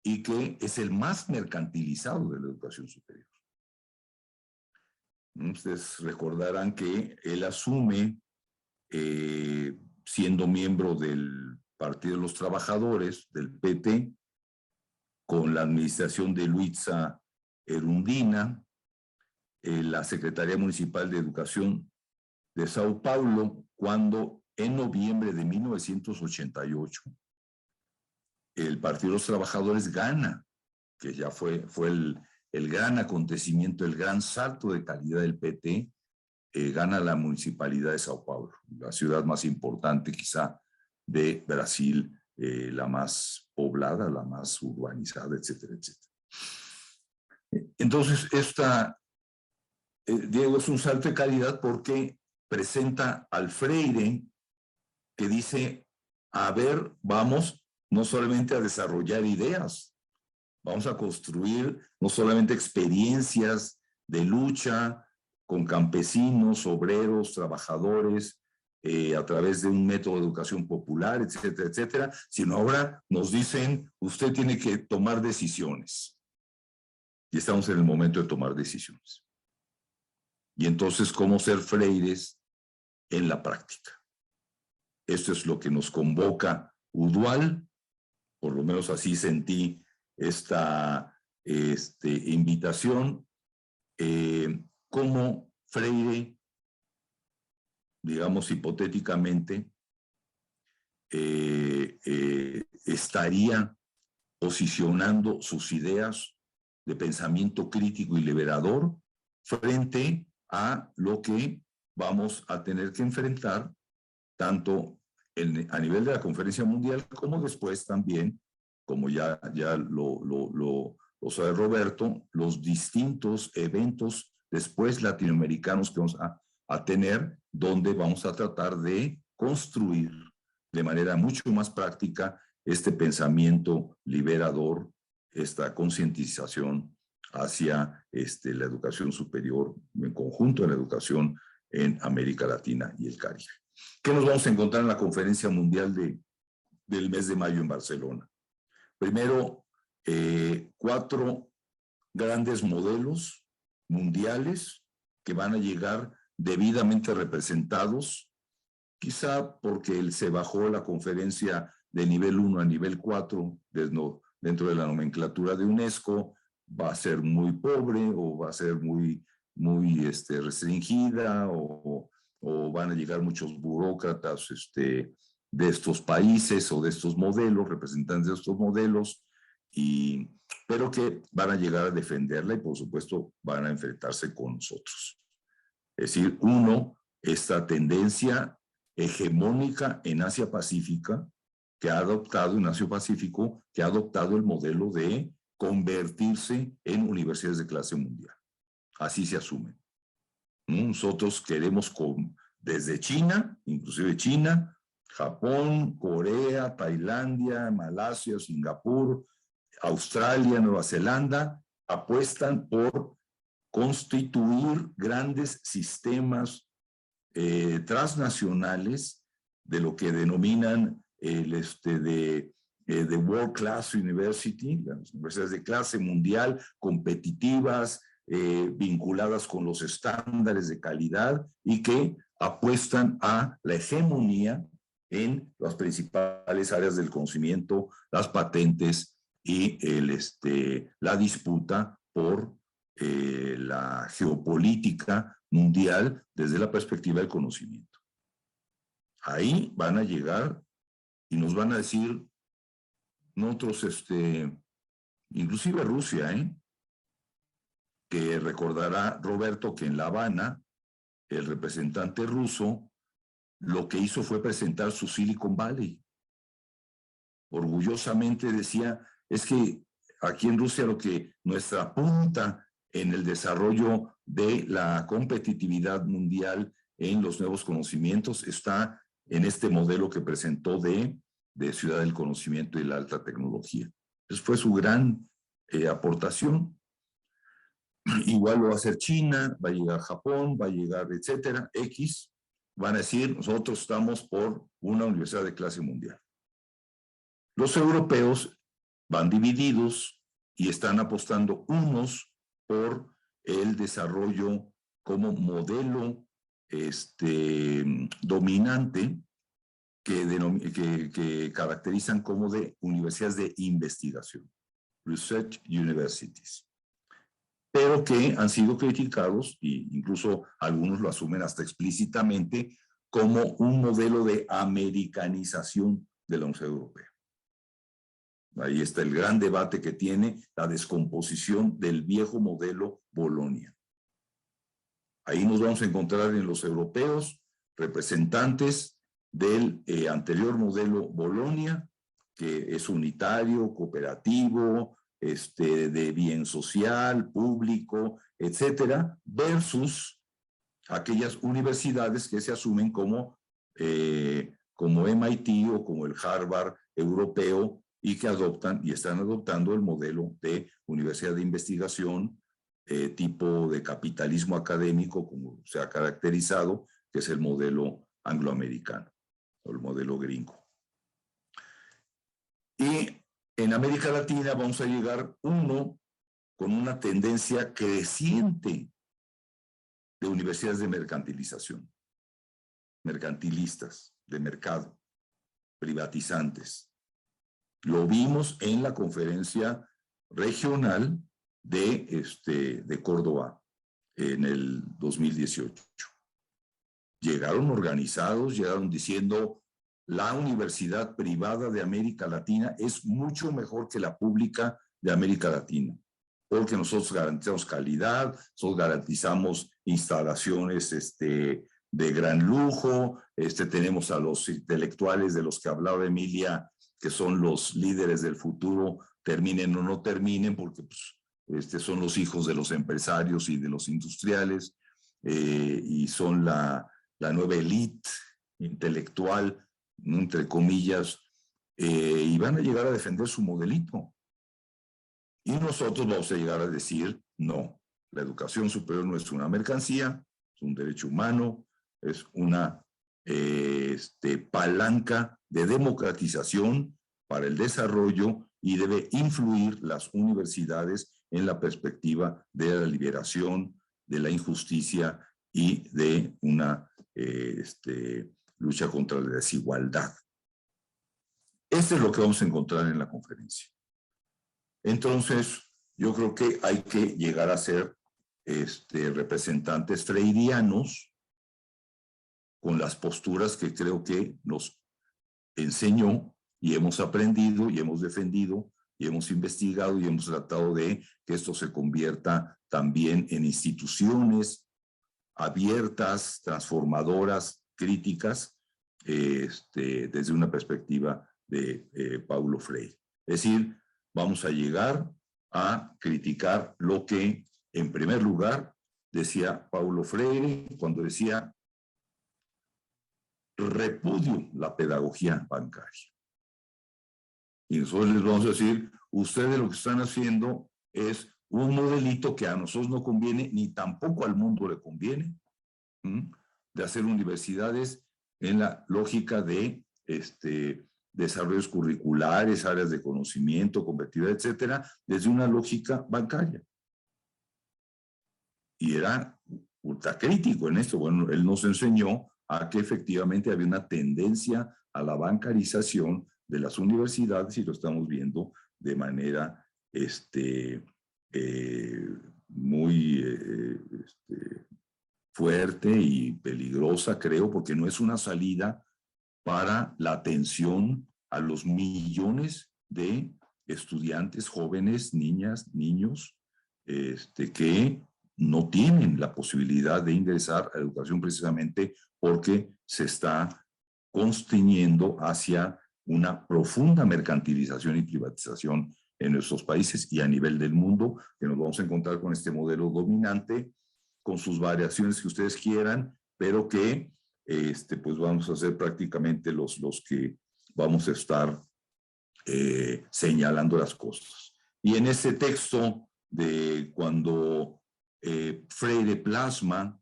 y que es el más mercantilizado de la educación superior. Ustedes recordarán que él asume, siendo miembro del Partido de los Trabajadores, del PT, con la administración de Luiza Erundina, la Secretaría Municipal de Educación de Sao Paulo, cuando en noviembre de 1988 el Partido de los Trabajadores gana, que ya fue el gran acontecimiento, el gran salto de calidad del PT, gana la municipalidad de Sao Paulo, la ciudad más importante quizá de Brasil, la más poblada, la más urbanizada, etcétera, etcétera. Entonces, Diego, es un salto de calidad porque presenta al Freire que dice, a ver, vamos no solamente a desarrollar ideas, vamos a construir no solamente experiencias de lucha con campesinos, obreros, trabajadores, a través de un método de educación popular, etcétera, etcétera, sino ahora nos dicen, usted tiene que tomar decisiones. Y estamos en el momento de tomar decisiones. Y entonces, ¿cómo ser freires en la práctica? Esto es lo que nos convoca Udual, por lo menos así sentí esta invitación, como Freire, digamos hipotéticamente, estaría posicionando sus ideas de pensamiento crítico y liberador frente a lo que vamos a tener que enfrentar tanto a nivel de la Conferencia Mundial como después también, como ya lo sabe Roberto, los distintos eventos después latinoamericanos que vamos a tener, donde vamos a tratar de construir de manera mucho más práctica este pensamiento liberador, esta concientización hacia la educación superior, en conjunto de la educación en América Latina y el Caribe. ¿Qué nos vamos a encontrar en la Conferencia Mundial del mes de mayo en Barcelona? Primero, 4 grandes modelos mundiales que van a llegar debidamente representados, quizá porque se bajó la conferencia de nivel 1 a nivel 4 dentro de la nomenclatura de UNESCO, va a ser muy pobre o va a ser muy restringida, o van a llegar muchos burócratas de estos países o de estos modelos, representantes de estos modelos, pero que van a llegar a defenderla y por supuesto van a enfrentarse con nosotros. Es decir, esta tendencia hegemónica en Asia-Pacífica, que ha adoptado en Asia-Pacífico, que ha adoptado el modelo de convertirse en universidades de clase mundial. Así se asume. Nosotros queremos desde China, inclusive China, Japón, Corea, Tailandia, Malasia, Singapur, Australia, Nueva Zelanda, apuestan por constituir grandes sistemas transnacionales de lo que denominan de World Class University, las universidades de clase mundial, competitivas, vinculadas con los estándares de calidad y que apuestan a la hegemonía en las principales áreas del conocimiento, las patentes y la disputa por la geopolítica mundial desde la perspectiva del conocimiento. Ahí van a llegar y nos van a decir nosotros, inclusive Rusia, que recordará Roberto que en La Habana, el representante ruso lo que hizo fue presentar su Silicon Valley. Orgullosamente decía, es que aquí en Rusia lo que nuestra punta en el desarrollo de la competitividad mundial en los nuevos conocimientos está en este modelo que presentó de Ciudad del Conocimiento y la Alta Tecnología. Esa fue su gran aportación. Igual lo va a hacer China, va a llegar Japón, va a llegar, etcétera, X. Van a decir, nosotros estamos por una universidad de clase mundial. Los europeos van divididos y están apostando unos por el desarrollo como modelo dominante que caracterizan como de universidades de investigación, research universities, pero que han sido criticados, e incluso algunos lo asumen hasta explícitamente, como un modelo de americanización de la Universidad Europea. Ahí está el gran debate que tiene la descomposición del viejo modelo Bolonia. Ahí nos vamos a encontrar en los europeos representantes del anterior modelo Bolonia, que es unitario, cooperativo, de bien social, público, etcétera, versus aquellas universidades que se asumen como MIT o como el Harvard europeo y que adoptan y están adoptando el modelo de universidad de investigación tipo de capitalismo académico, como se ha caracterizado, que es el modelo angloamericano o el modelo gringo. Y en América Latina vamos a llegar con una tendencia creciente de universidades de mercantilización, mercantilistas, de mercado, privatizantes. Lo vimos en la conferencia regional de Córdoba en el 2018. Llegaron organizados, llegaron diciendo la universidad privada de América Latina es mucho mejor que la pública de América Latina, porque nosotros garantizamos calidad, nosotros garantizamos instalaciones de gran lujo, tenemos a los intelectuales de los que hablaba Emilia, que son los líderes del futuro, terminen o no terminen, porque pues, son los hijos de los empresarios y de los industriales, y son la nueva élite intelectual, entre comillas, y van a llegar a defender su modelito. Y nosotros vamos a llegar a decir, no, la educación superior no es una mercancía, es un derecho humano, es una palanca de democratización para el desarrollo y debe influir las universidades en la perspectiva de la liberación, de la injusticia y de una lucha contra la desigualdad. Esto es lo que vamos a encontrar en la conferencia. Entonces, yo creo que hay que llegar a ser representantes freirianos con las posturas que creo que nos enseñó y hemos aprendido y hemos defendido y hemos investigado y hemos tratado de que esto se convierta también en instituciones abiertas, transformadoras, críticas, desde una perspectiva de Paulo Freire. Es decir, vamos a llegar a criticar lo que, en primer lugar, decía Paulo Freire cuando decía repudio la pedagogía bancaria. Y nosotros les vamos a decir, ustedes lo que están haciendo es un modelito que a nosotros no conviene, ni tampoco al mundo le conviene, de hacer universidades en la lógica de desarrollos curriculares, áreas de conocimiento, competitividad, etcétera, desde una lógica bancaria. Y era ultra crítico en esto. Bueno, él nos enseñó a que efectivamente había una tendencia a la bancarización de las universidades y lo estamos viendo de manera muy fuerte y peligrosa, creo, porque no es una salida para la atención a los millones de estudiantes, jóvenes, niñas, niños, que no tienen la posibilidad de ingresar a educación precisamente porque se está constriñendo hacia una profunda mercantilización y privatización en nuestros países y a nivel del mundo, que nos vamos a encontrar con este modelo dominante, con sus variaciones que ustedes quieran, pero que pues vamos a ser prácticamente los que vamos a estar señalando las cosas. Y en este texto de cuando Freire plasma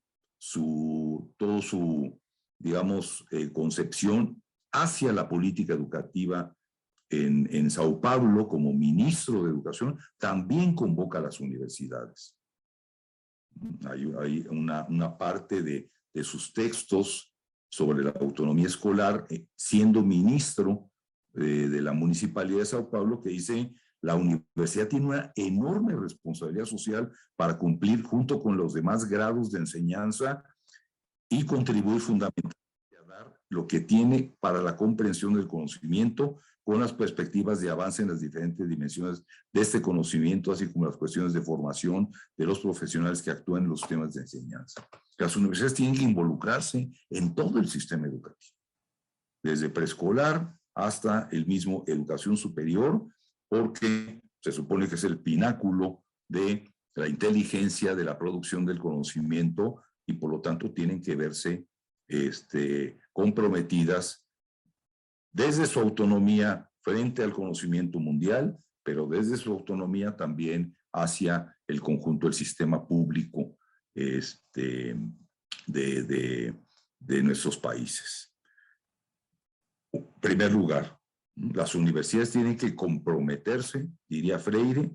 toda su, digamos, concepción hacia la política educativa en Sao Paulo como ministro de Educación, también convoca a las universidades. Hay una parte de sus textos sobre la autonomía escolar, siendo ministro de la Municipalidad de Sao Paulo, que dice: la universidad tiene una enorme responsabilidad social para cumplir junto con los demás grados de enseñanza y contribuir fundamentalmente a dar lo que tiene para la comprensión del conocimiento con las perspectivas de avance en las diferentes dimensiones de este conocimiento, así como las cuestiones de formación de los profesionales que actúan en los temas de enseñanza. Las universidades tienen que involucrarse en todo el sistema educativo, desde preescolar hasta el mismo educación superior, porque se supone que es el pináculo de la inteligencia, de la producción del conocimiento, y por lo tanto tienen que verse comprometidas desde su autonomía frente al conocimiento mundial, pero desde su autonomía también hacia el conjunto del sistema público de nuestros países. En primer lugar, las universidades tienen que comprometerse, diría Freire,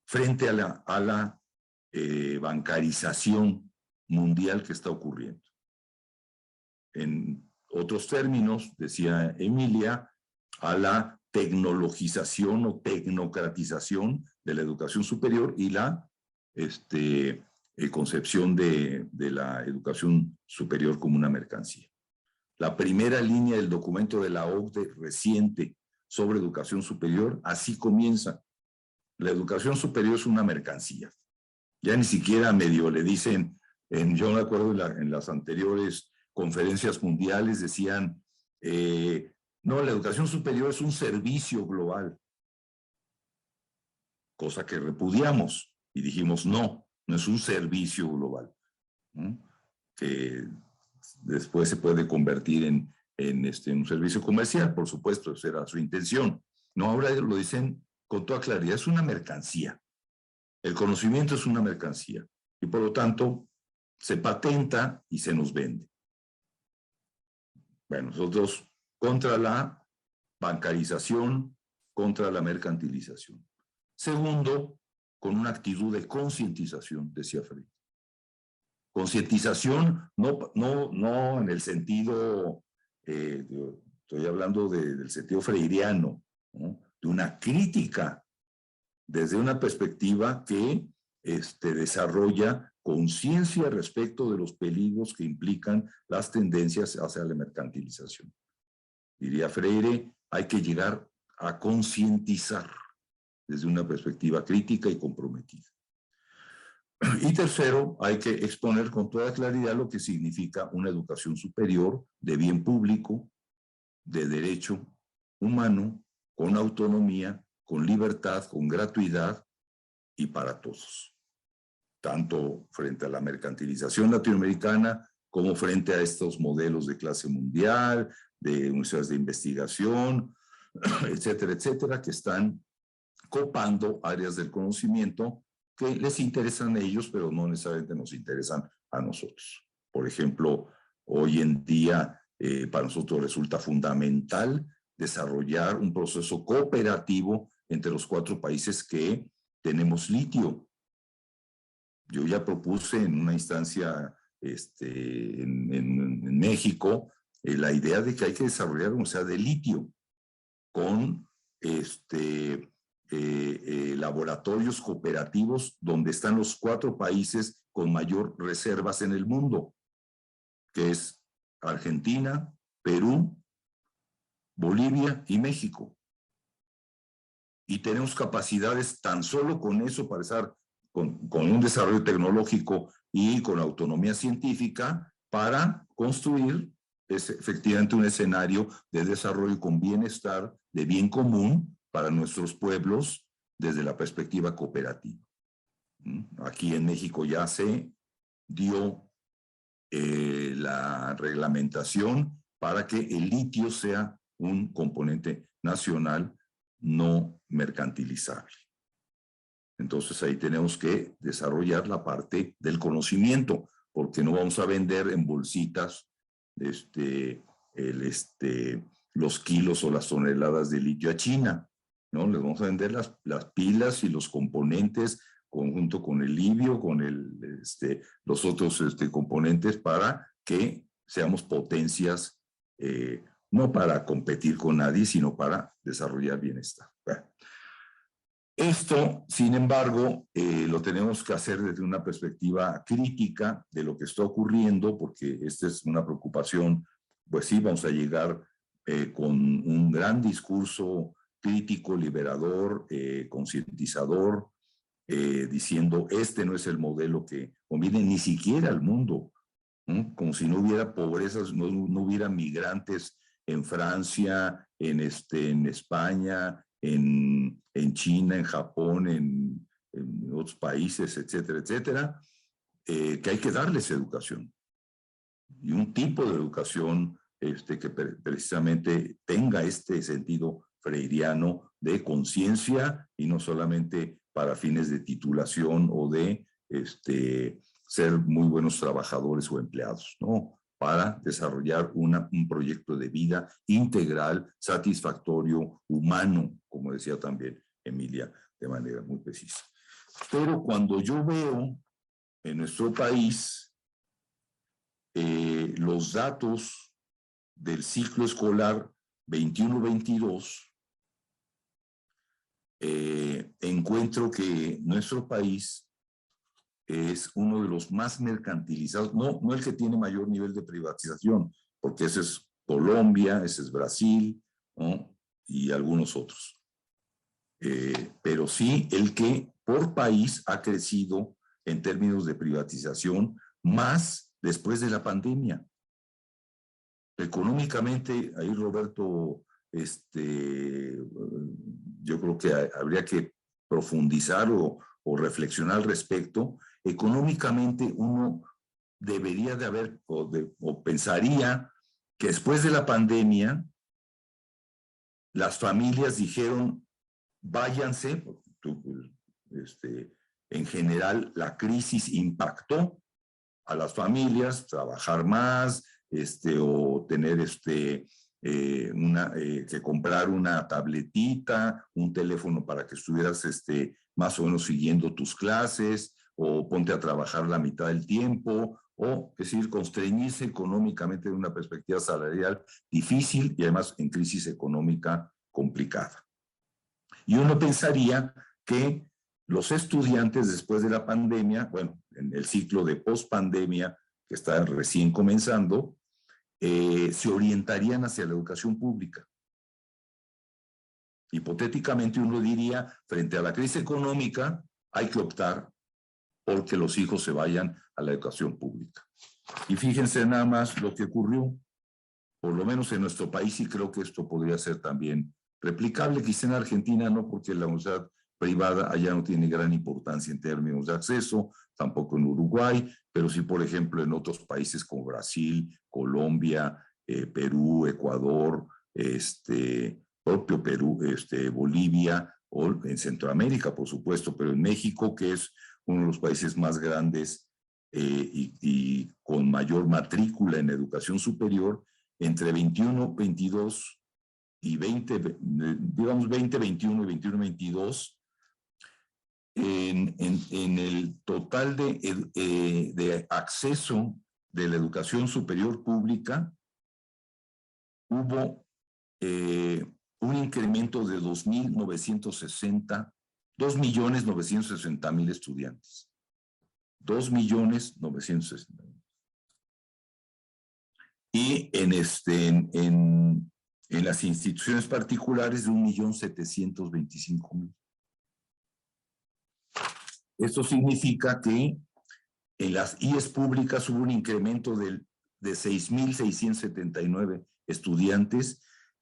frente a la bancarización mundial que está ocurriendo. En otros términos, decía Emilia, a la tecnologización o tecnocratización de la educación superior y la concepción de la educación superior como una mercancía. La primera línea del documento de la OCDE reciente sobre educación superior así comienza: la educación superior es una mercancía. Ya ni siquiera medio le dicen, yo me acuerdo en las anteriores conferencias mundiales decían, no, la educación superior es un servicio global, cosa que repudiamos y dijimos, no es un servicio global, ¿no? Que después se puede convertir en un servicio comercial, por supuesto, esa era su intención. No, ahora lo dicen con toda claridad, es una mercancía. El conocimiento es una mercancía y por lo tanto se patenta y se nos vende. Bueno, nosotros contra la bancarización, contra la mercantilización. Segundo, con una actitud de concientización, decía Freire. Concientización no en el sentido, estoy hablando del sentido freiriano, ¿no? De una crítica desde una perspectiva que desarrolla conciencia respecto de los peligros que implican las tendencias hacia la mercantilización. Diría Freire, hay que llegar a concientizar desde una perspectiva crítica y comprometida. Y tercero, hay que exponer con toda claridad lo que significa una educación superior de bien público, de derecho humano, con autonomía, con libertad, con gratuidad y para todos. Tanto frente a la mercantilización latinoamericana como frente a estos modelos de clase mundial, de universidades de investigación, etcétera, etcétera, que están copando áreas del conocimiento que les interesan a ellos, pero no necesariamente nos interesan a nosotros. Por ejemplo, hoy en día para nosotros resulta fundamental desarrollar un proceso cooperativo entre los 4 países que tenemos litio. Yo ya propuse en una instancia en México la idea de que hay que desarrollar una universidad de litio con laboratorios cooperativos donde están los 4 países con mayor reservas en el mundo, que es Argentina, Perú, Bolivia y México. Y tenemos capacidades tan solo con eso para estar con un desarrollo tecnológico y con autonomía científica para construir efectivamente un escenario de desarrollo con bienestar, de bien común para nuestros pueblos desde la perspectiva cooperativa. Aquí en México ya se dio la reglamentación para que el litio sea un componente nacional no mercantilizable. Entonces ahí tenemos que desarrollar la parte del conocimiento, porque no vamos a vender en bolsitas los kilos o las toneladas de litio a China, ¿no? Les vamos a vender las pilas y los componentes junto con el litio, con los otros componentes para que seamos potencias, no para competir con nadie, sino para desarrollar bienestar. Bueno. Esto, sin embargo, lo tenemos que hacer desde una perspectiva crítica de lo que está ocurriendo, porque esta es una preocupación, pues sí, vamos a llegar con un gran discurso crítico, liberador, concientizador, diciendo este no es el modelo que conviene ni siquiera al mundo, ¿no? Como si no hubiera pobrezas, no hubiera migrantes en Francia, en España, en China, en Japón, en otros países, etcétera, etcétera, que hay que darles educación. Y un tipo de educación que precisamente tenga este sentido freiriano de conciencia y no solamente para fines de titulación o de ser muy buenos trabajadores o empleados, ¿no? Para desarrollar un proyecto de vida integral, satisfactorio, humano, como decía también Emilia de manera muy precisa. Pero cuando yo veo en nuestro país los datos del ciclo escolar 21-22, encuentro que nuestro país es uno de los más mercantilizados, no el que tiene mayor nivel de privatización, porque ese es Colombia, ese es Brasil, ¿no? Y algunos otros. Pero sí el que por país ha crecido en términos de privatización más después de la pandemia. Económicamente, ahí Roberto, yo creo que habría que profundizar o reflexionar al respecto. Económicamente uno debería de haber o pensaría que después de la pandemia las familias dijeron váyanse, en general la crisis impactó a las familias, trabajar más, o tener que comprar una tabletita, un teléfono para que estuvieras más o menos siguiendo tus clases, o ponte a trabajar la mitad del tiempo, o es decir, constreñirse económicamente de una perspectiva salarial difícil y además en crisis económica complicada. Y uno pensaría que los estudiantes después de la pandemia, bueno, en el ciclo de post-pandemia que está recién comenzando, se orientarían hacia la educación pública. Hipotéticamente uno diría, frente a la crisis económica, hay que optar por que los hijos se vayan a la educación pública. Y fíjense nada más lo que ocurrió, por lo menos en nuestro país, y creo que esto podría ser también replicable, quizá en Argentina no, porque la universidad privada allá no tiene gran importancia en términos de acceso, tampoco en Uruguay, pero sí, por ejemplo, en otros países como Brasil, Colombia, Perú, Ecuador, propio Perú, Bolivia, o en Centroamérica, por supuesto, pero en México, que es uno de los países más grandes y con mayor matrícula en educación superior, entre 21, 22 y 20, 21 y 21, 22, en el total de acceso de la educación superior pública, hubo un incremento de 2.960.000 estudiantes. 2.960.000. Y en las instituciones particulares de 1.725.000. Esto significa que en las IES públicas hubo un incremento de 6.679 estudiantes,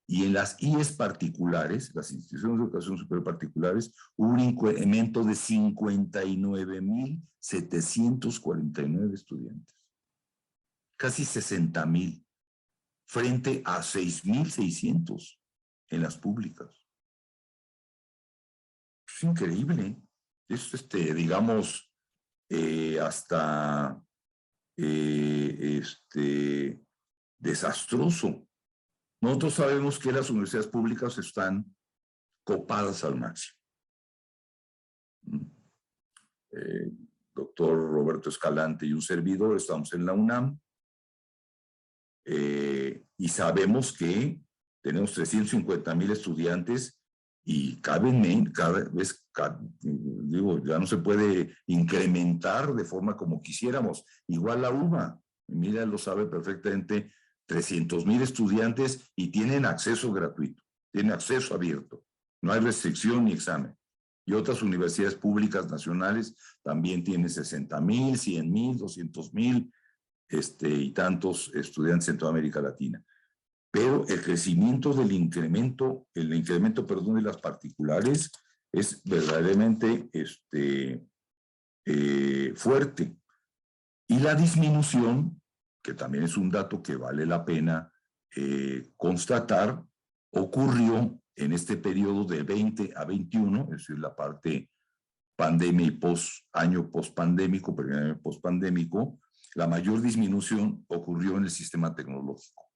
y en las IES particulares, las instituciones de educación superior particulares, hubo un incremento de 59.749 estudiantes. Casi 60.000, frente a 6.600 en las públicas. Es increíble. Es, digamos, hasta desastroso. Nosotros sabemos que las universidades públicas están copadas al máximo. Doctor Roberto Escalante y un servidor estamos en la UNAM, y sabemos que tenemos 350,000 estudiantes y caben cada vez, digo, ya no se puede incrementar de forma como quisiéramos. Igual la UBA, mira, lo sabe perfectamente, 300,000 estudiantes y tienen acceso gratuito, tienen acceso abierto, no hay restricción ni examen. Y otras universidades públicas nacionales también tienen 60,000, 100,000, 200,000 y tantos estudiantes en toda América Latina. Pero el crecimiento del incremento, perdón, de las particulares es verdaderamente fuerte. Y la disminución, que también es un dato que vale la pena constatar, ocurrió en este periodo de 20 a 21, es decir, la parte pandemia y año pospandémico, primer año pospandémico. La mayor disminución ocurrió en el sistema tecnológico,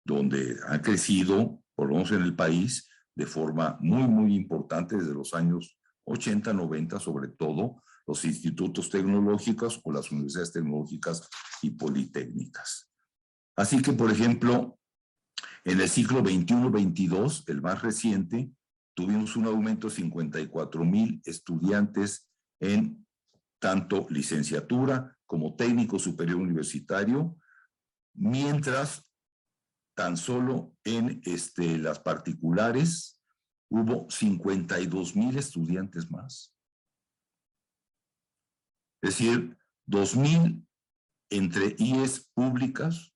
donde ha crecido, por lo menos en el país, de forma muy, muy importante desde los años 80, 90, sobre todo, los institutos tecnológicos o las universidades tecnológicas y politécnicas. Así que, por ejemplo, en el ciclo 21-22, el más reciente, tuvimos un aumento de 54,000 estudiantes en tanto licenciatura como técnico superior universitario, mientras tan solo en las particulares hubo 52,000 estudiantes más. Es decir, 2,000 entre IES públicas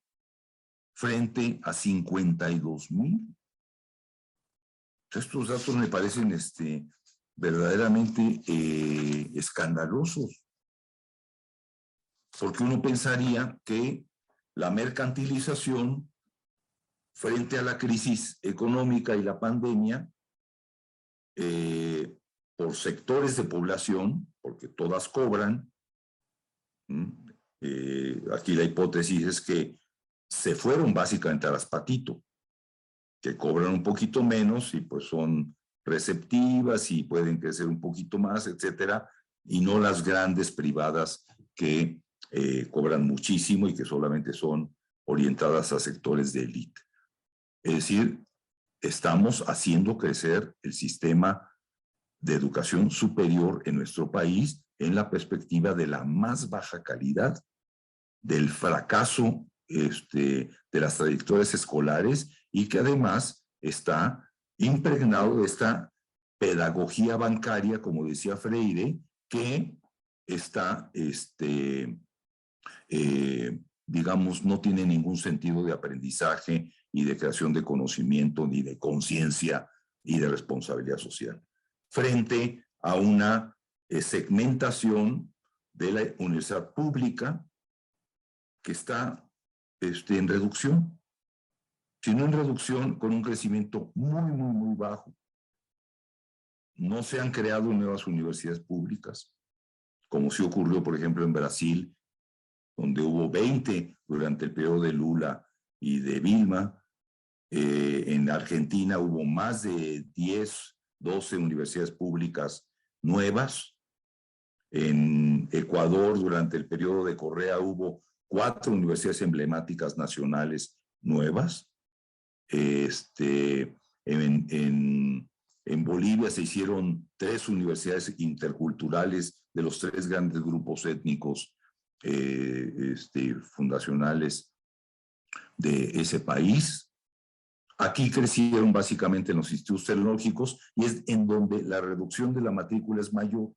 frente a 52,000. Estos datos me parecen verdaderamente escandalosos, porque uno pensaría que la mercantilización frente a la crisis económica y la pandemia, por sectores de población, porque todas cobran, aquí la hipótesis es que se fueron básicamente a las patito, que cobran un poquito menos y pues son receptivas y pueden crecer un poquito más, etcétera, y no las grandes privadas que cobran muchísimo y que solamente son orientadas a sectores de élite. Es decir, estamos haciendo crecer el sistema de educación superior en nuestro país en la perspectiva de la más baja calidad, del fracaso de las trayectorias escolares, y que además está impregnado de esta pedagogía bancaria, como decía Freire, que está, digamos, no tiene ningún sentido de aprendizaje y de creación de conocimiento, ni de conciencia y de responsabilidad social, frente a una segmentación de la universidad pública que está en reducción, sino en reducción con un crecimiento muy, muy, muy bajo. No se han creado nuevas universidades públicas, como sí ocurrió, por ejemplo, en Brasil, donde hubo 20 durante el periodo de Lula y de Dilma. En Argentina hubo más de 10, 12 universidades públicas nuevas. En Ecuador, durante el periodo de Correa, hubo 4 universidades emblemáticas nacionales nuevas. En Bolivia se hicieron 3 universidades interculturales de los 3 grandes grupos étnicos fundacionales de ese país. Aquí crecieron básicamente en los institutos tecnológicos y es en donde la reducción de la matrícula es mayor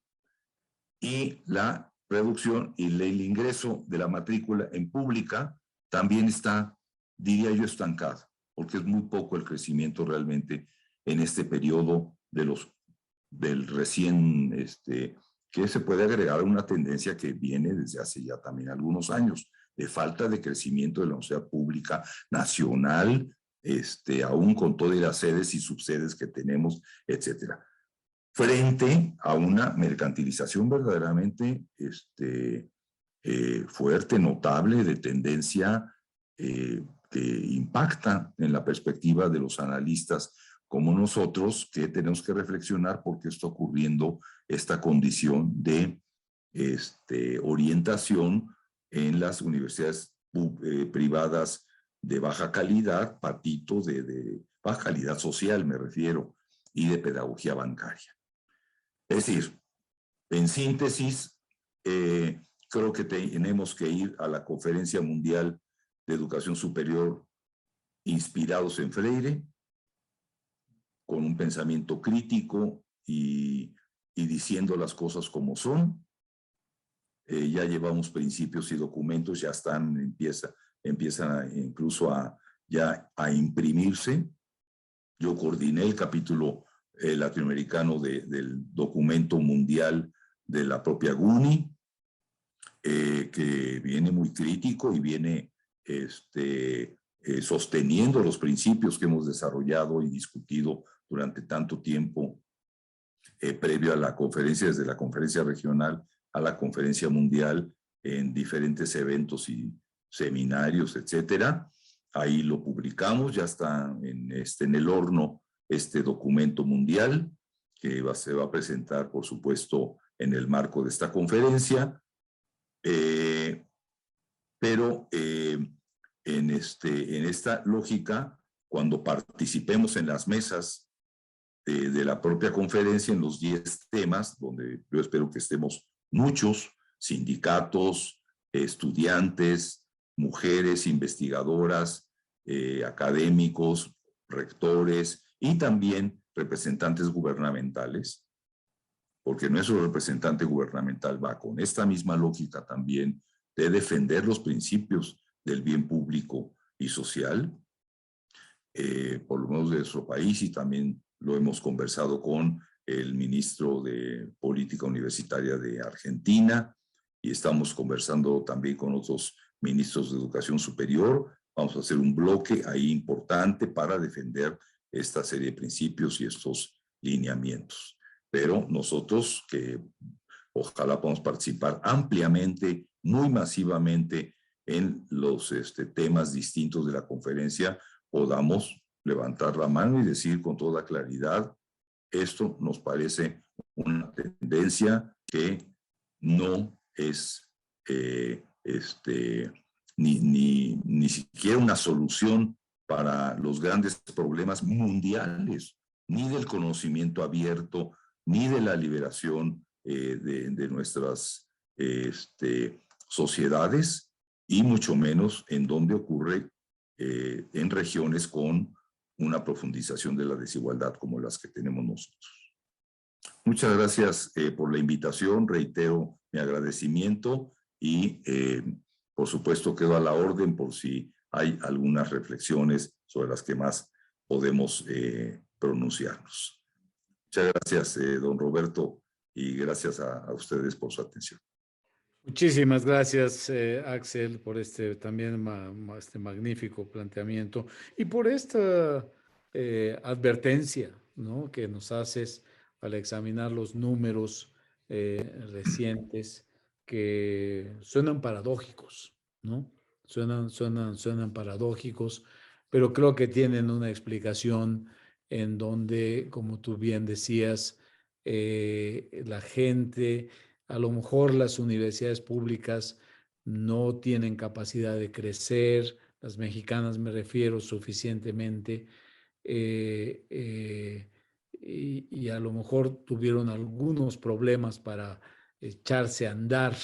y la reducción y el ingreso de la matrícula en pública también está, diría yo, estancado, porque es muy poco el crecimiento realmente en este periodo del recién, que se puede agregar una tendencia que viene desde hace ya también algunos años, de falta de crecimiento de la universidad pública nacional, aún con todas las sedes y subsedes que tenemos, etcétera, frente a una mercantilización verdaderamente fuerte, notable, de tendencia que impacta en la perspectiva de los analistas como nosotros, que tenemos que reflexionar por qué está ocurriendo esta condición de orientación en las universidades privadas de baja calidad, patito de baja calidad social me refiero, y de pedagogía bancaria. Es decir, en síntesis, creo que tenemos que ir a la Conferencia Mundial de Educación Superior inspirados en Freire, con un pensamiento crítico y diciendo las cosas como son. Ya llevamos principios y documentos, ya están, empiezan incluso a imprimirse. Yo coordiné el capítulo latinoamericano del documento mundial de la propia GUNI, que viene muy crítico y viene sosteniendo los principios que hemos desarrollado y discutido durante tanto tiempo previo a la conferencia, desde la conferencia regional a la conferencia mundial, en diferentes eventos y seminarios, etcétera. Ahí lo publicamos, ya está en el horno este documento mundial, que se va a presentar, por supuesto, en el marco de esta conferencia, pero en esta lógica, cuando participemos en las mesas de la propia conferencia, en los 10 temas, donde yo espero que estemos muchos, sindicatos, estudiantes, mujeres investigadoras, académicos, rectores y también representantes gubernamentales, porque nuestro representante gubernamental va con esta misma lógica también de defender los principios del bien público y social, por lo menos de nuestro país, y también lo hemos conversado con el ministro de Política Universitaria de Argentina, y estamos conversando también con otros ministros de Educación Superior. Vamos a hacer un bloque ahí importante para defender esta serie de principios y estos lineamientos. Pero nosotros, que ojalá podamos participar ampliamente, muy masivamente en los temas distintos de la conferencia, podamos levantar la mano y decir con toda claridad: esto nos parece una tendencia que no es ni siquiera una solución para los grandes problemas mundiales, ni del conocimiento abierto, ni de la liberación de nuestras sociedades, y mucho menos en donde ocurre en regiones con una profundización de la desigualdad como las que tenemos nosotros. Muchas gracias por la invitación, reitero mi agradecimiento y por supuesto quedo a la orden por si hay algunas reflexiones sobre las que más podemos pronunciarnos. Muchas gracias, don Roberto, y gracias a ustedes por su atención. Muchísimas gracias, Axel, por también este magnífico planteamiento y por esta advertencia, ¿no?, que nos haces al examinar los números recientes, que suenan paradójicos, ¿no? Suenan paradójicos, pero creo que tienen una explicación en donde, como tú bien decías, la gente, a lo mejor las universidades públicas no tienen capacidad de crecer, las mexicanas me refiero, suficientemente, y a lo mejor tuvieron algunos problemas para echarse a andar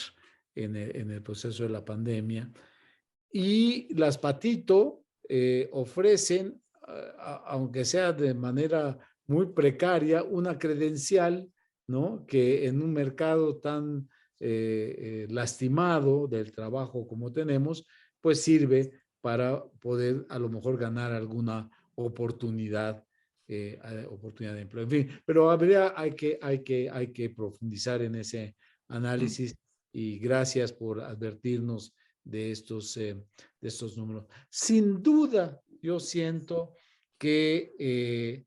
en el proceso de la pandemia. Y las Patito ofrecen aunque sea de manera muy precaria, una credencial, ¿no? Que en un mercado tan lastimado del trabajo como tenemos, pues sirve para poder a lo mejor ganar alguna oportunidad, oportunidad de empleo. En fin, pero hay que profundizar en ese análisis y gracias por advertirnos de estos números. Sin duda, yo siento que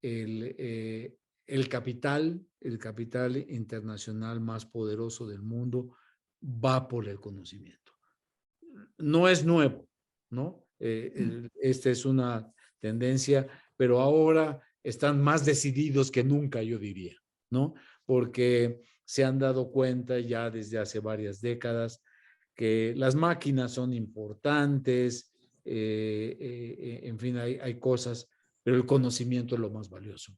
el capital internacional más poderoso del mundo va por el conocimiento. No es nuevo, ¿no? Esta es una tendencia, pero ahora están más decididos que nunca, yo diría, ¿no? Porque se han dado cuenta ya desde hace varias décadas que las máquinas son importantes, en fin, hay cosas, pero el conocimiento es lo más valioso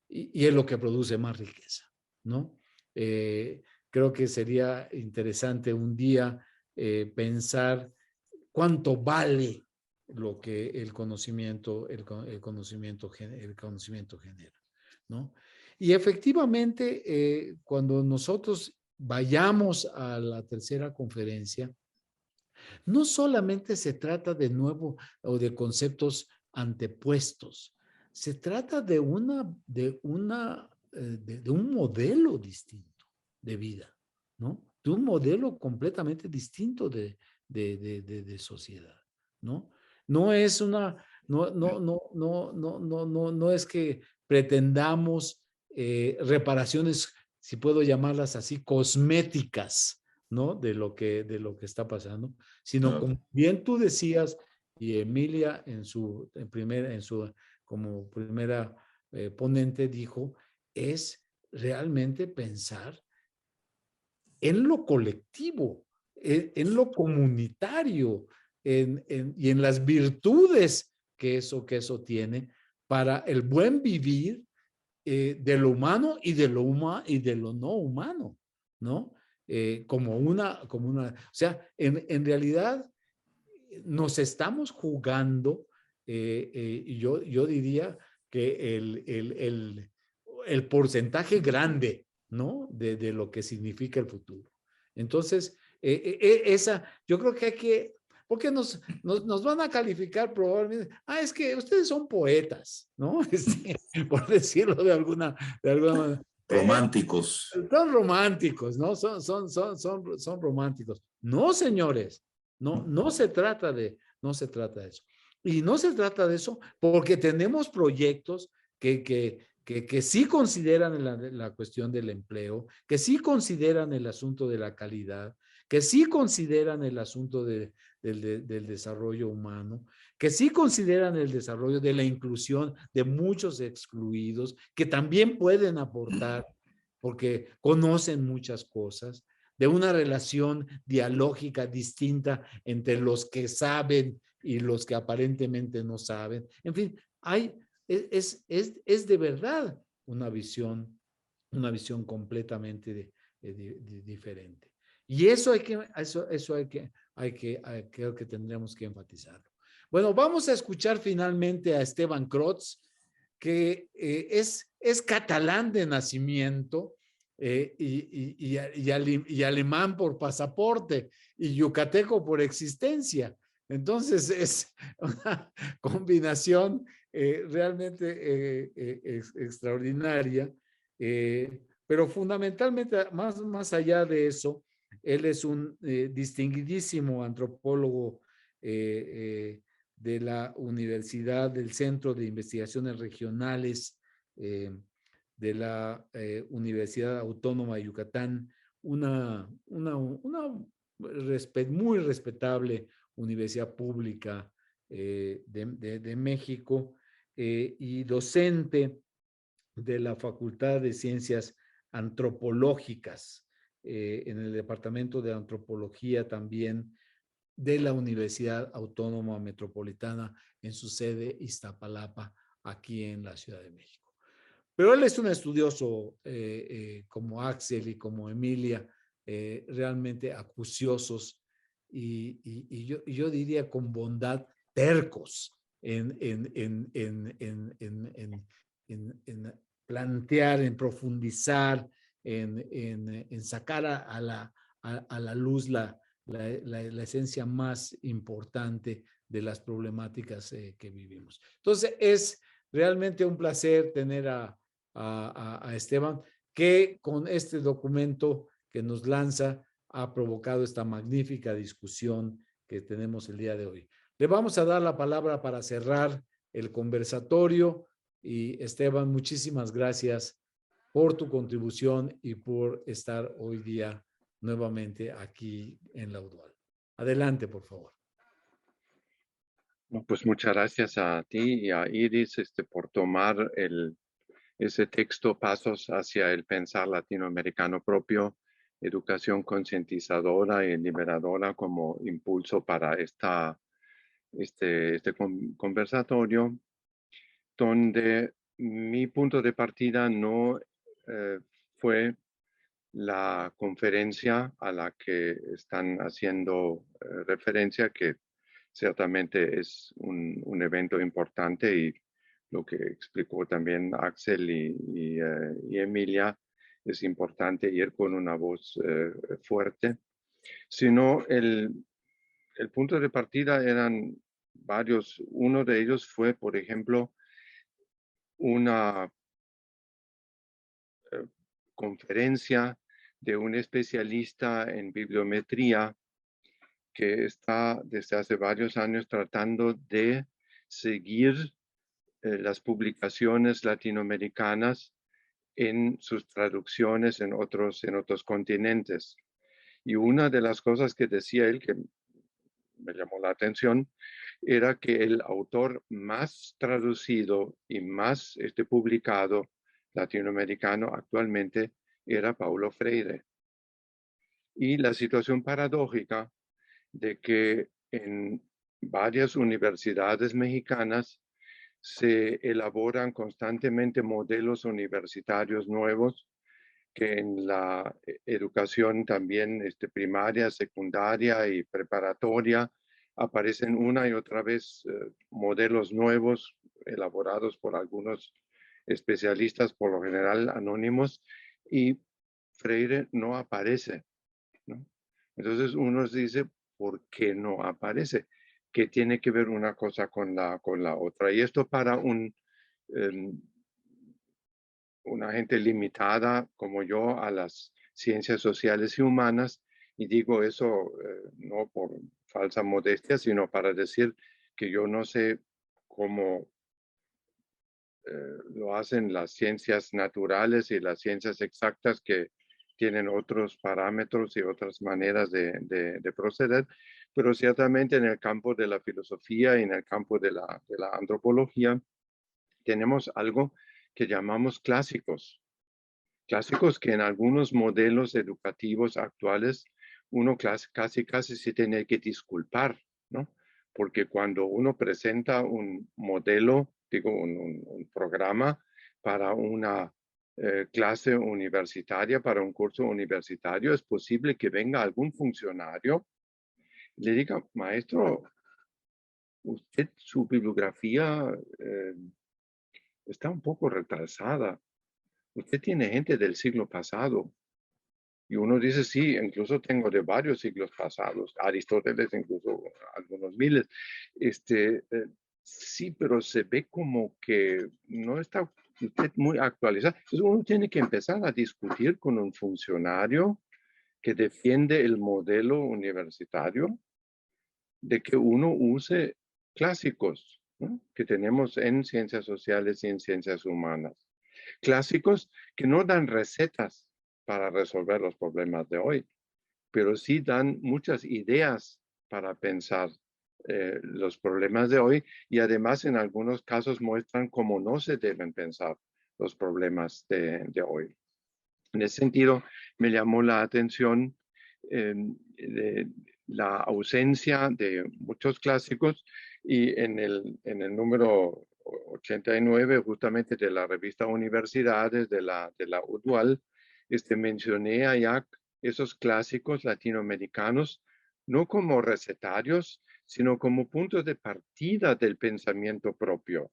y es lo que produce más riqueza, ¿no? Creo que sería interesante un día pensar cuánto vale lo que el conocimiento genera, ¿no? Y efectivamente, cuando nosotros vayamos a la tercera conferencia, no solamente se trata de nuevo o de conceptos antepuestos, se trata de un modelo distinto de vida, ¿no? De un modelo completamente distinto de sociedad, ¿no? No es no es que pretendamos reparaciones, si puedo llamarlas así, cosméticas, ¿no? De lo que está pasando, sino como bien tú decías, y Emilia como primera ponente dijo, es realmente pensar en lo colectivo, en lo comunitario, y en las virtudes que eso tiene para el buen vivir de lo humano y de lo no humano, ¿no? O sea, en realidad nos estamos jugando, y yo diría que el porcentaje grande, ¿no? De lo que significa el futuro. Entonces, yo creo que porque nos van a calificar probablemente, es que ustedes son poetas, ¿no? Por decirlo de alguna manera. Románticos. Son románticos, ¿no? Son románticos. No, señores, no se trata de eso. Y no se trata de eso porque tenemos proyectos que sí consideran la cuestión del empleo, que sí consideran el asunto de la calidad, que sí consideran el asunto del desarrollo humano, que sí consideran el desarrollo de la inclusión de muchos excluidos, que también pueden aportar porque conocen muchas cosas, de una relación dialógica distinta entre los que saben y los que aparentemente no saben. En fin, es de verdad una visión completamente diferente. Y eso creo que tendríamos que enfatizarlo. Bueno, vamos a escuchar finalmente a Esteban Crotz, que es catalán de nacimiento y alemán por pasaporte y yucateco por existencia. Entonces es una combinación realmente extraordinaria, pero fundamentalmente, más allá de eso, él es un distinguidísimo antropólogo de la Universidad del Centro de Investigaciones Regionales de la Universidad Autónoma de Yucatán, una muy respetable universidad pública de México, y docente de la Facultad de Ciencias Antropológicas en el Departamento de Antropología también de la Universidad Autónoma Metropolitana en su sede Iztapalapa, aquí en la Ciudad de México. Pero él es un estudioso como Axel y como Emilia, realmente acuciosos y yo diría con bondad tercos, en plantear, en profundizar, en sacar a la luz la esencia más importante de las problemáticas que vivimos. Entonces, es realmente un placer tener a Esteban, que con este documento que nos lanza ha provocado esta magnífica discusión que tenemos el día de hoy. Le vamos a dar la palabra para cerrar el conversatorio y Esteban, muchísimas gracias por tu contribución y por estar hoy día nuevamente aquí en la UDUAL. Adelante, por favor. Pues muchas gracias a ti y a Iris por tomar ese texto, Pasos hacia el Pensar Latinoamericano Propio, Educación Concientizadora y Liberadora, como impulso para este conversatorio, donde mi punto de partida no fue la conferencia a la que están haciendo referencia, que ciertamente es un evento importante, y lo que explicó también Axel y Emilia, es importante ir con una voz fuerte, sino el punto de partida eran varios. Uno de ellos fue, por ejemplo, una conferencia de un especialista en bibliometría que está desde hace varios años tratando de seguir las publicaciones latinoamericanas en sus traducciones en otros continentes. Y una de las cosas que decía él, que me llamó la atención, era que el autor más traducido y más publicado latinoamericano actualmente era Paulo Freire. Y la situación paradójica de que en varias universidades mexicanas se elaboran constantemente modelos universitarios nuevos, que en la educación también primaria, secundaria y preparatoria aparecen una y otra vez modelos nuevos elaborados por algunos especialistas, por lo general anónimos, y Freire no aparece, ¿no? Entonces uno dice, ¿por qué no aparece? ¿Qué tiene que ver una cosa con la otra? Y esto para una gente limitada como yo a las ciencias sociales y humanas, y digo eso no por falsa modestia, sino para decir que yo no sé cómo lo hacen las ciencias naturales y las ciencias exactas, que tienen otros parámetros y otras maneras de proceder, pero ciertamente en el campo de la filosofía y en el campo de la antropología tenemos algo que llamamos clásicos que en algunos modelos educativos actuales uno casi se tiene que disculpar, ¿no? Porque cuando uno presenta un modelo, digo, un programa para una clase universitaria, para un curso universitario, es posible que venga algún funcionario y le diga, maestro, usted, su bibliografía está un poco retrasada. Usted tiene gente del siglo pasado. Y uno dice, sí, incluso tengo de varios siglos pasados, Aristóteles incluso algunos miles. Sí, pero se ve como que no está usted muy actualizado. Entonces uno tiene que empezar a discutir con un funcionario que defiende el modelo universitario, de que uno use clásicos, ¿no?, que tenemos en ciencias sociales y en ciencias humanas. Clásicos que no dan recetas para resolver los problemas de hoy, pero sí dan muchas ideas para pensar los problemas de hoy, y además en algunos casos muestran cómo no se deben pensar los problemas de hoy. En ese sentido, me llamó la atención de la ausencia de muchos clásicos, y en el número 89, justamente de la revista Universidades de la UDUAL, mencioné allá esos clásicos latinoamericanos, no como recetarios, sino como puntos de partida del pensamiento propio.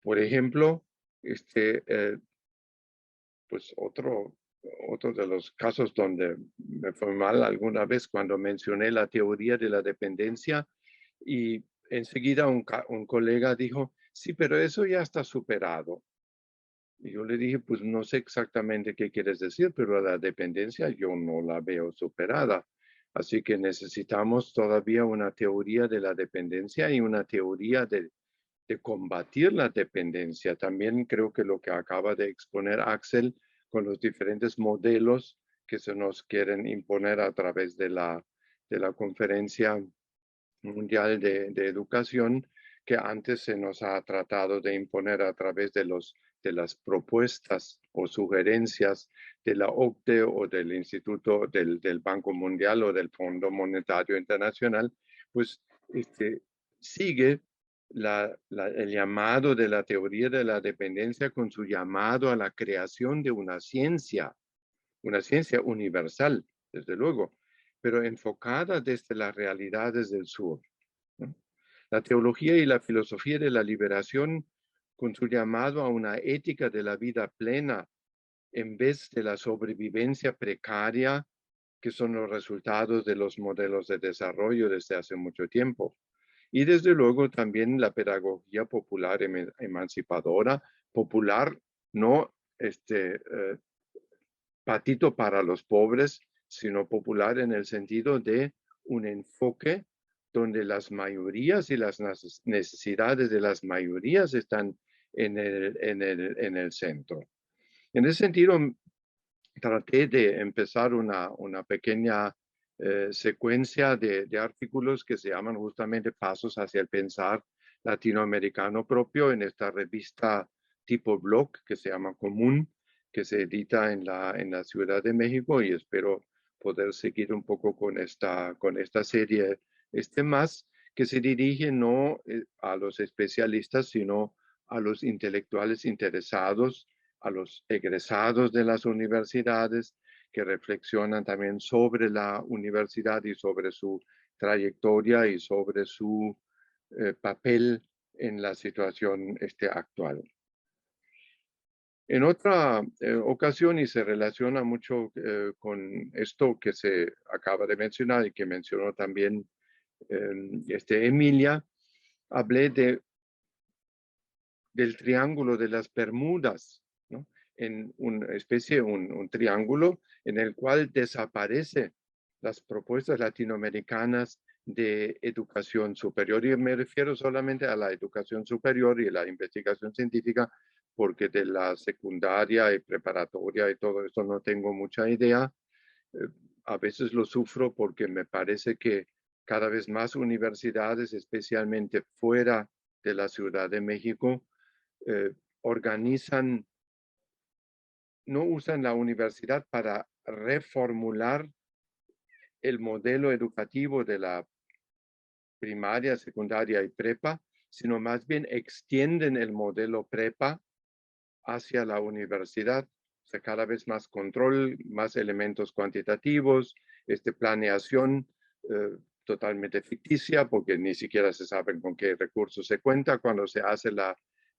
Por ejemplo, pues otro de los casos donde me fue mal alguna vez cuando mencioné la teoría de la dependencia y enseguida un colega dijo, sí, pero eso ya está superado. Y yo le dije, pues no sé exactamente qué quieres decir, pero la dependencia yo no la veo superada. Así que necesitamos todavía una teoría de la dependencia y una teoría de combatir la dependencia. También creo que lo que acaba de exponer Axel con los diferentes modelos que se nos quieren imponer a través de la Conferencia Mundial de Educación, que antes se nos ha tratado de imponer a través de las propuestas o sugerencias de la OCDE o del Instituto del Banco Mundial o del Fondo Monetario Internacional, pues sigue el llamado de la teoría de la dependencia con su llamado a la creación de una ciencia universal, desde luego, pero enfocada desde las realidades del sur, ¿no? La teología y la filosofía de la liberación con su llamado a una ética de la vida plena en vez de la sobrevivencia precaria que son los resultados de los modelos de desarrollo desde hace mucho tiempo. Y desde luego también la pedagogía popular emancipadora, popular, no patito para los pobres, sino popular en el sentido de un enfoque donde las mayorías y las necesidades de las mayorías están en el centro. En ese sentido, traté de empezar una pequeña secuencia de artículos que se llaman justamente Pasos hacia el Pensar Latinoamericano Propio en esta revista tipo blog que se llama Común, que se edita en la Ciudad de México, y espero poder seguir un poco con esta serie más, que se dirige no a los especialistas, sino a los intelectuales interesados, a los egresados de las universidades, que reflexionan también sobre la universidad y sobre su trayectoria y sobre su papel en la situación actual. En otra ocasión, y se relaciona mucho con esto que se acaba de mencionar y que mencionó también Emilia, hablé del triángulo de las Bermudas, ¿no? En una especie, un triángulo en el cual desaparecen las propuestas latinoamericanas de educación superior, y me refiero solamente a la educación superior y la investigación científica, porque de la secundaria y preparatoria y todo esto no tengo mucha idea. A veces lo sufro porque me parece que cada vez más universidades, especialmente fuera de la Ciudad de México, no usan la universidad para reformular el modelo educativo de la primaria, secundaria y prepa, sino más bien extienden el modelo prepa hacia la universidad. O sea, cada vez más control, más elementos cuantitativos, planeación totalmente ficticia, porque ni siquiera se sabe con qué recursos se cuenta cuando se hace la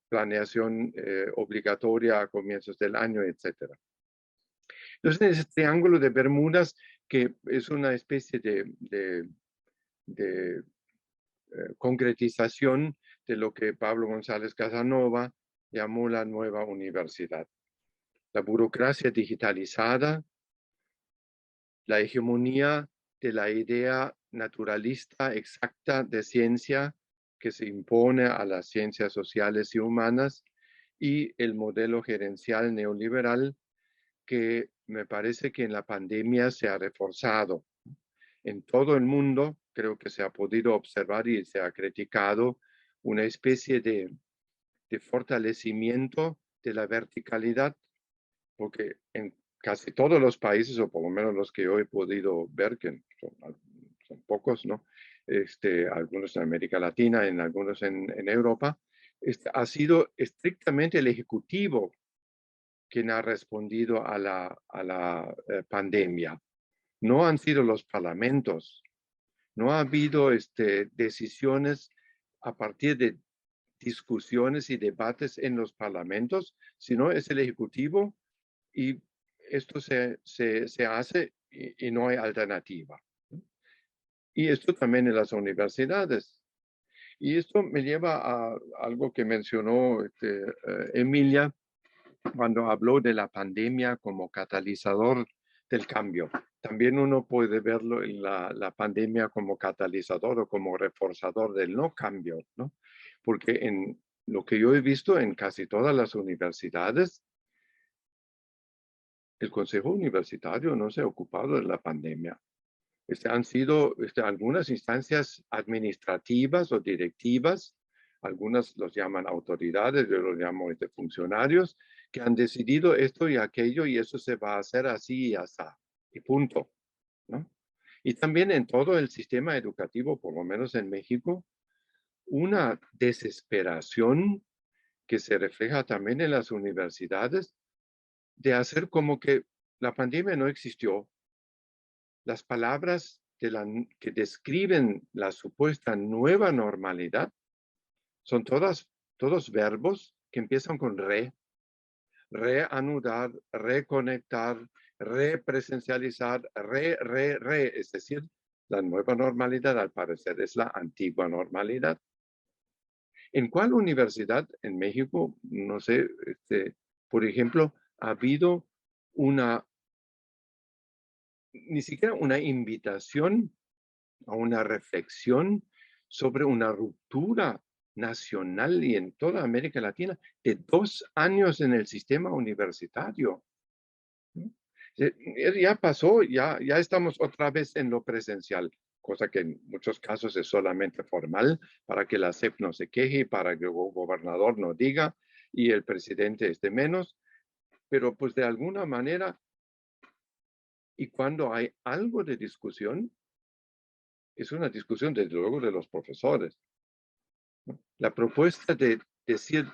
planeación obligatoria a comienzos del año, etc. Entonces, ese triángulo de Bermudas, que es una especie de concretización de lo que Pablo González Casanova llamó la nueva universidad. La burocracia digitalizada, la hegemonía de la idea naturalista exacta de ciencia que se impone a las ciencias sociales y humanas, y el modelo gerencial neoliberal que me parece que en la pandemia se ha reforzado. En todo el mundo creo que se ha podido observar y se ha criticado una especie de fortalecimiento de la verticalidad, porque en casi todos los países, o por lo menos los que yo he podido ver, que son pocos, ¿no? Algunos en América Latina, en algunos en Europa, ha sido estrictamente el Ejecutivo quien ha respondido a la pandemia. No han sido los parlamentos, No ha habido decisiones a partir de discusiones y debates en los parlamentos, sino es el Ejecutivo y esto se hace y no hay alternativa. Y esto también en las universidades. Y esto me lleva a algo que mencionó Emilia cuando habló de la pandemia como catalizador del cambio. También uno puede verlo en la pandemia como catalizador o como reforzador del no cambio, ¿no? Porque en lo que yo he visto en casi todas las universidades, el Consejo Universitario no se ha ocupado de la pandemia. Han sido algunas instancias administrativas o directivas, algunas los llaman autoridades, yo los llamo funcionarios, que han decidido esto y aquello y eso se va a hacer así y así, y punto, ¿no? Y también en todo el sistema educativo, por lo menos en México, una desesperación que se refleja también en las universidades de hacer como que la pandemia no existió. Las palabras que describen la supuesta nueva normalidad son todos verbos que empiezan con reanudar, reconectar, represencializar, re. Es decir, la nueva normalidad al parecer es la antigua normalidad. ¿En cuál universidad en México, no sé, por ejemplo, ha habido ni siquiera una invitación a una reflexión sobre una ruptura nacional y en toda América Latina de 2 años en el sistema universitario? Ya pasó, ya estamos otra vez en lo presencial, cosa que en muchos casos es solamente formal para que la SEP no se queje, para que el gobernador no diga y el presidente esté menos, pero pues de alguna manera, y cuando hay algo de discusión, es una discusión desde luego de los profesores. La propuesta de decir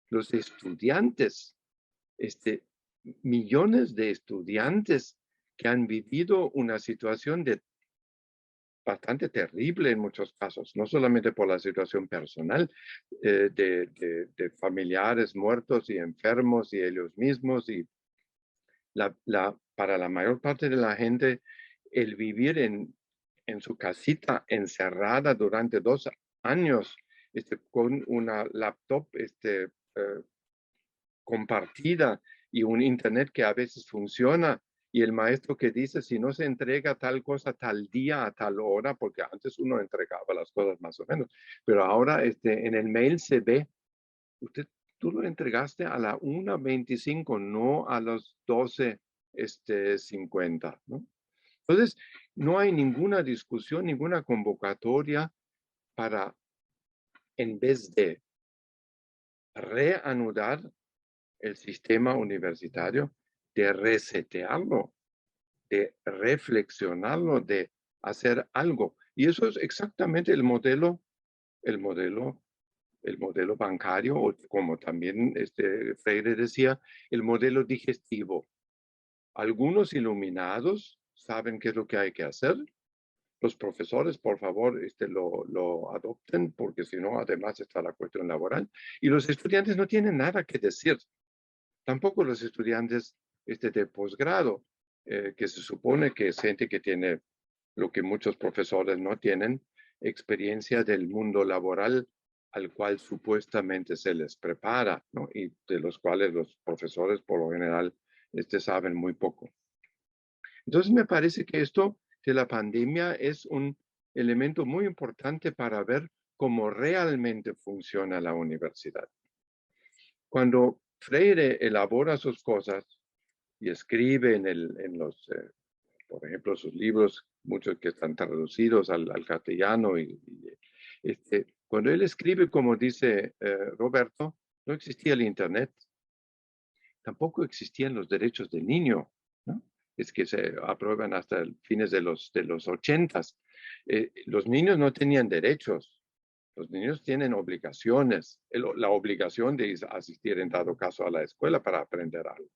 los estudiantes, millones de estudiantes que han vivido una situación bastante terrible en muchos casos, no solamente por la situación personal de familiares muertos y enfermos y ellos mismos, y para la mayor parte de la gente el vivir en su casita encerrada durante 2 años con una laptop compartida y un internet que a veces funciona y el maestro que dice si no se entrega tal cosa tal día a tal hora, porque antes uno entregaba las cosas más o menos, pero ahora en el mail se ve, tú lo entregaste a la 1:25, no a las 12:50, ¿no? Entonces, no hay ninguna discusión, ninguna convocatoria para, en vez de reanudar el sistema universitario, de resetearlo, de reflexionarlo, de hacer algo. Y eso es exactamente el modelo bancario, o como también Freire decía, el modelo digestivo. Algunos iluminados saben qué es lo que hay que hacer. Los profesores, por favor, lo adopten, porque si no, además está la cuestión laboral. Y los estudiantes no tienen nada que decir. Tampoco los estudiantes de posgrado, que se supone que es gente que tiene lo que muchos profesores no tienen, experiencia del mundo laboral al cual supuestamente se les prepara, ¿no? Y de los cuales los profesores por lo general saben muy poco. Entonces me parece que esto de la pandemia es un elemento muy importante para ver cómo realmente funciona la universidad. Cuando Freire elabora sus cosas y escribe por ejemplo, sus libros, muchos que están traducidos al castellano, cuando él escribe, como dice Roberto, no existía el Internet, tampoco existían los derechos del niño, ¿no? Es que se aprueban hasta fines de los 80s. Los niños no tenían derechos, los niños tienen obligaciones, la obligación de asistir en dado caso a la escuela para aprender algo.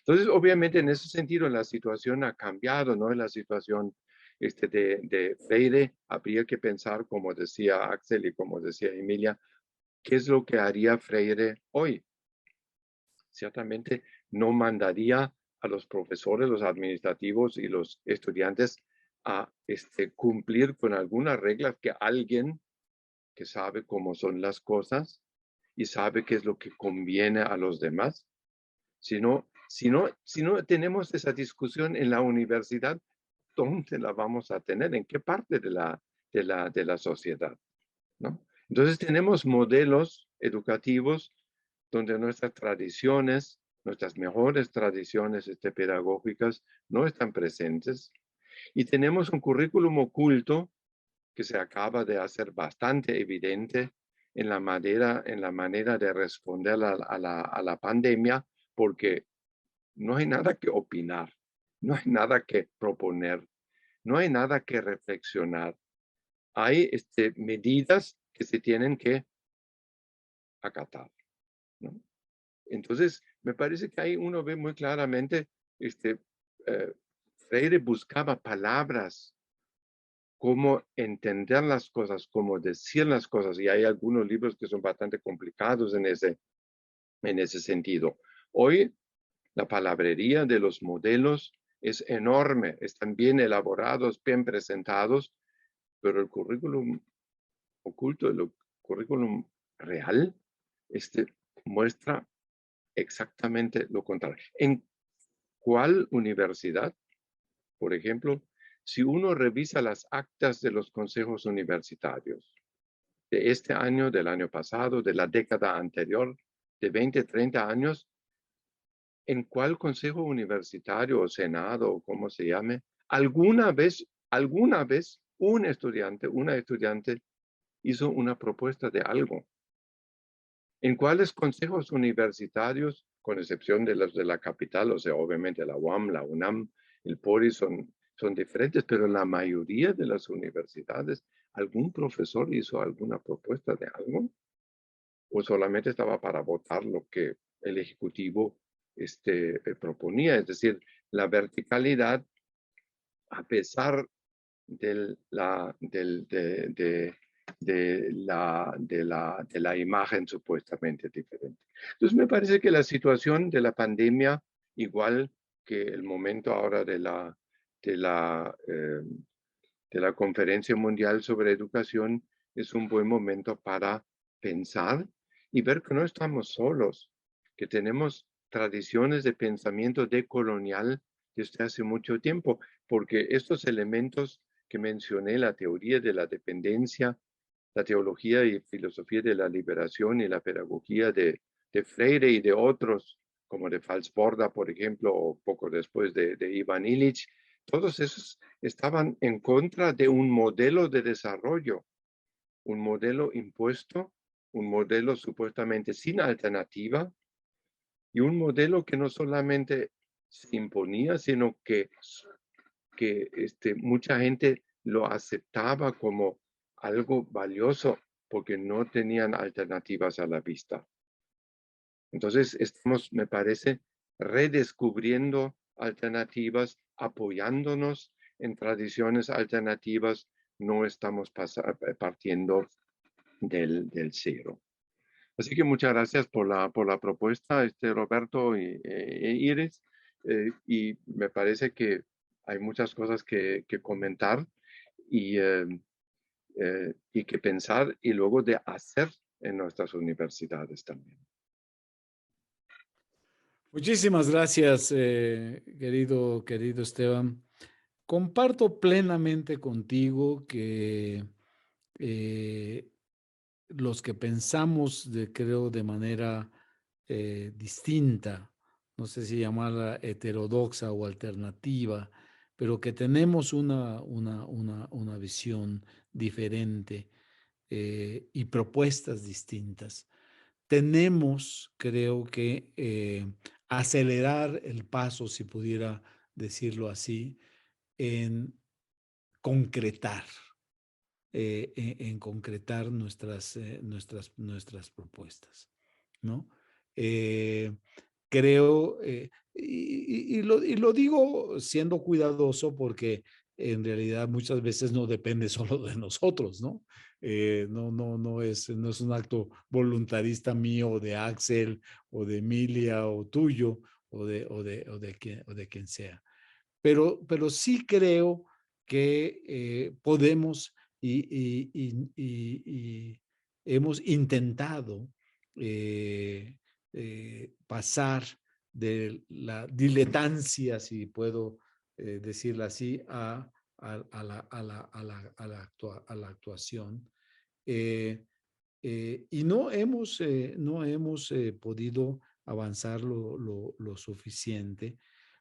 Entonces, obviamente, en ese sentido, la situación ha cambiado, ¿no? La situación de Freire, habría que pensar, como decía Axel y como decía Emilia, ¿qué es lo que haría Freire hoy? Ciertamente no mandaría a los profesores, los administrativos y los estudiantes a cumplir con algunas reglas que alguien que sabe cómo son las cosas y sabe qué es lo que conviene a los demás. Si no tenemos esa discusión en la universidad, ¿dónde la vamos a tener? ¿En qué parte de la sociedad? ¿No? Entonces tenemos modelos educativos donde nuestras tradiciones, nuestras mejores tradiciones pedagógicas no están presentes y tenemos un currículum oculto que se acaba de hacer bastante evidente en la manera de responder a la pandemia, porque no hay nada que opinar, no hay nada que proponer, no hay nada que reflexionar. Hay medidas que se tienen que acatar, ¿no? Entonces, me parece que ahí uno ve muy claramente, Freire buscaba palabras, cómo entender las cosas, cómo decir las cosas, y hay algunos libros que son bastante complicados en ese sentido. Hoy, la palabrería de los modelos es enorme, están bien elaborados, bien presentados, pero el currículum oculto, el currículum real, muestra exactamente lo contrario. ¿En cuál universidad, por ejemplo, si uno revisa las actas de los consejos universitarios de este año, del año pasado, de la década anterior, de 20, 30 años, en cuál consejo universitario o senado o como se llame, alguna vez un estudiante, una estudiante hizo una propuesta de algo? ¿En cuáles consejos universitarios, con excepción de los de la capital, o sea, obviamente la UAM, la UNAM, el PORI son diferentes, pero la mayoría de las universidades, algún profesor hizo alguna propuesta de algo? ¿O solamente estaba para votar lo que el ejecutivo proponía? Es decir, la verticalidad, a pesar de la imagen supuestamente diferente. Entonces me parece que la situación de la pandemia, igual que el momento ahora de la Conferencia Mundial sobre Educación, es un buen momento para pensar y ver que no estamos solos, que tenemos tradiciones de pensamiento decolonial desde hace mucho tiempo, porque estos elementos que mencioné, la teoría de la dependencia, la teología y filosofía de la liberación y la pedagogía de Freire y de otros, como de Falsborda, por ejemplo, o poco después de Ivan Illich, todos esos estaban en contra de un modelo de desarrollo, un modelo impuesto, un modelo supuestamente sin alternativa y un modelo que no solamente se imponía, sino que mucha gente lo aceptaba como algo valioso porque no tenían alternativas a la vista. Entonces estamos, me parece, redescubriendo alternativas, apoyándonos en tradiciones alternativas, no estamos partiendo del cero. Así que muchas gracias por la propuesta, Roberto e Iris, y me parece que hay muchas cosas que comentar y que pensar y luego de hacer en nuestras universidades también. Muchísimas gracias, querido Esteban. Comparto plenamente contigo que los que pensamos, creo, de manera distinta, no sé si llamarla heterodoxa o alternativa, pero que tenemos una visión diferente y propuestas distintas. Tenemos, creo que, acelerar el paso, si pudiera decirlo así, en concretar, en concretar nuestras propuestas, ¿no? Creo, y lo digo siendo cuidadoso porque en realidad muchas veces no depende solo de nosotros, ¿no? No es un acto voluntarista mío o de Axel o de Emilia o tuyo o de quien sea. Pero sí creo que podemos y hemos intentado pasar de la diletancia, si puedo decirlo así, a la actuación. Y no hemos podido avanzar lo suficiente,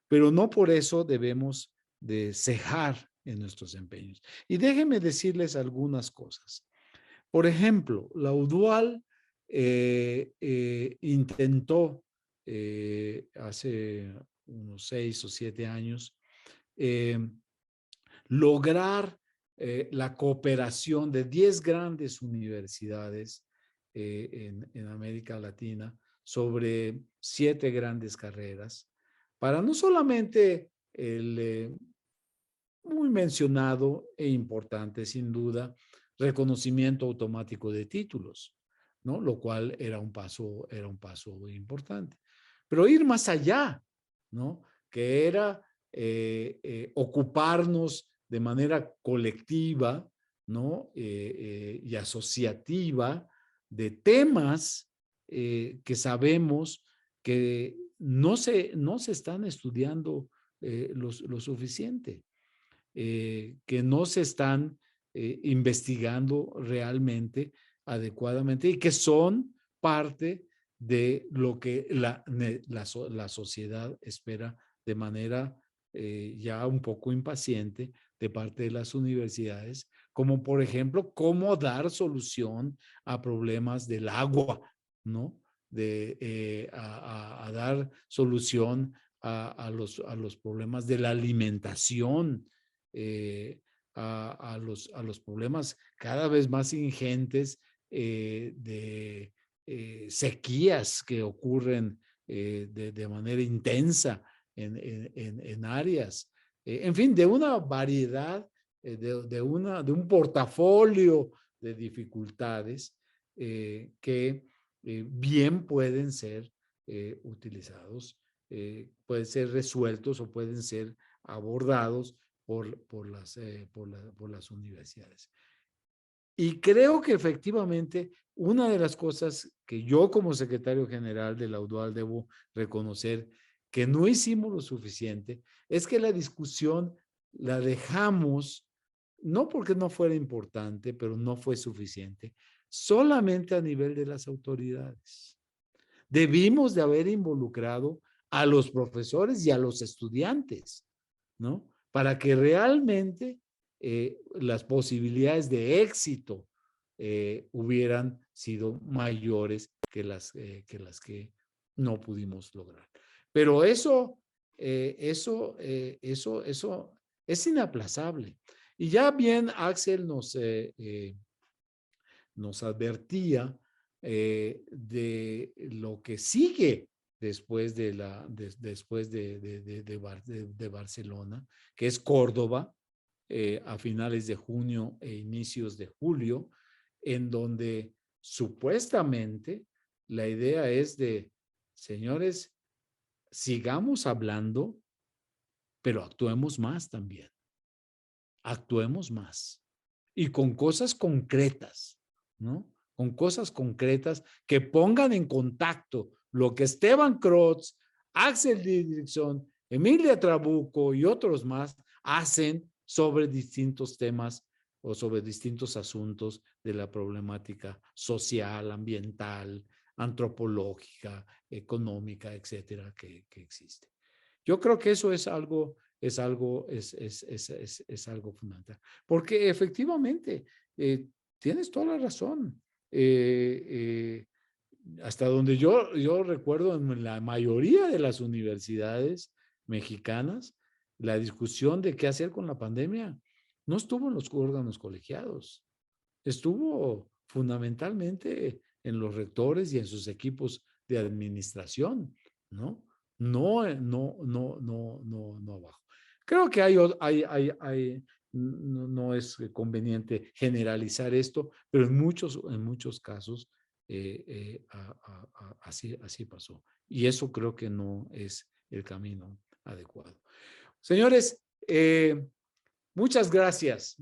pero no por eso debemos de cejar en nuestros empeños. Y déjenme decirles algunas cosas. Por ejemplo, la UDUAL intentó hace unos 6 o 7 años lograr la cooperación de 10 grandes universidades en América Latina sobre 7 grandes carreras, para no solamente el muy mencionado e importante, sin duda, reconocimiento automático de títulos, ¿no? Lo cual era un paso importante. Pero ir más allá, ¿no? Que era ocuparnos de manera colectiva, ¿no? Y asociativa de temas que sabemos que no se están estudiando lo suficiente, que no se están investigando realmente adecuadamente y que son parte de lo que la sociedad espera de manera ya un poco impaciente de parte de las universidades, como por ejemplo, cómo dar solución a problemas del agua, ¿no? A dar solución a los problemas de la alimentación, a los problemas cada vez más ingentes de sequías que ocurren de manera intensa en áreas, en fin, de una variedad, de un portafolio de dificultades que bien pueden ser utilizados, pueden ser resueltos o pueden ser abordados por las universidades. Y creo que efectivamente una de las cosas que yo como secretario general de la UDUAL debo reconocer que no hicimos lo suficiente es que la discusión la dejamos, no porque no fuera importante, pero no fue suficiente, solamente a nivel de las autoridades. Debimos de haber involucrado a los profesores y a los estudiantes, ¿no? Para que realmente las posibilidades de éxito hubieran sido mayores que las que no pudimos lograr. Pero eso es inaplazable. Y ya bien Axel nos advertía de lo que sigue después de Barcelona, que es Córdoba, a finales de junio e inicios de julio, en donde supuestamente la idea es de, señores, sigamos hablando, pero actuemos más también. Actuemos más. Y con cosas concretas, ¿no? Con cosas concretas que pongan en contacto lo que Esteban Crotz, Axel Didrikson, Emilia Trabuco y otros más hacen sobre distintos temas o sobre distintos asuntos de la problemática social, ambiental, antropológica, económica, etcétera, que existe. Yo creo que eso es algo fundamental. Porque efectivamente, tienes toda la razón. Hasta donde yo recuerdo, en la mayoría de las universidades mexicanas, la discusión de qué hacer con la pandemia no estuvo en los órganos colegiados, estuvo fundamentalmente en los rectores y en sus equipos de administración, ¿no? No abajo. Creo que no es conveniente generalizar esto, pero en muchos casos así pasó. Y eso creo que no es el camino adecuado. Señores, muchas gracias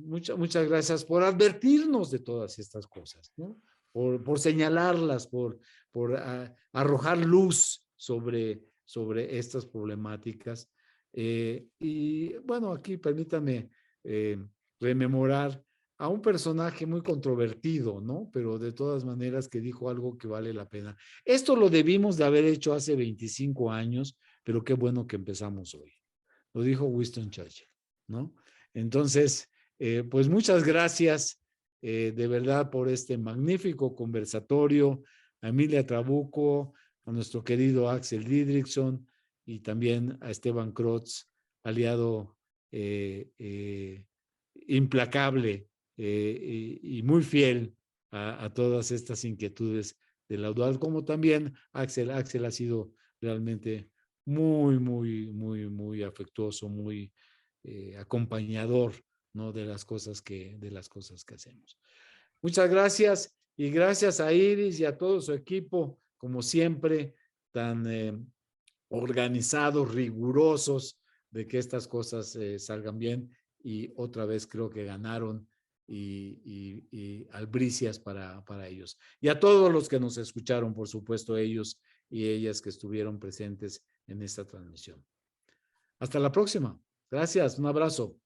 por advertirnos de todas estas cosas, ¿no? Por señalarlas, por arrojar luz sobre estas problemáticas. Y bueno, aquí permítame rememorar a un personaje muy controvertido, ¿no? Pero de todas maneras que dijo algo que vale la pena. Esto lo debimos de haber hecho hace 25 años, pero qué bueno que empezamos hoy. Lo dijo Winston Churchill, ¿no? Entonces, pues muchas gracias de verdad por este magnífico conversatorio, a Emilia Trabuco, a nuestro querido Axel Didrikson y también a Esteban Krotz, aliado implacable y muy fiel a todas estas inquietudes de la UDAL, como también Axel ha sido realmente muy afectuoso, muy acompañador, ¿no? de las cosas que hacemos. Muchas gracias y gracias a Iris y a todo su equipo, como siempre, tan organizados, rigurosos, de que estas cosas salgan bien, y otra vez creo que ganaron y albricias para ellos. Y a todos los que nos escucharon, por supuesto, ellos y ellas que estuvieron presentes en esta transmisión. Hasta la próxima. Gracias, un abrazo.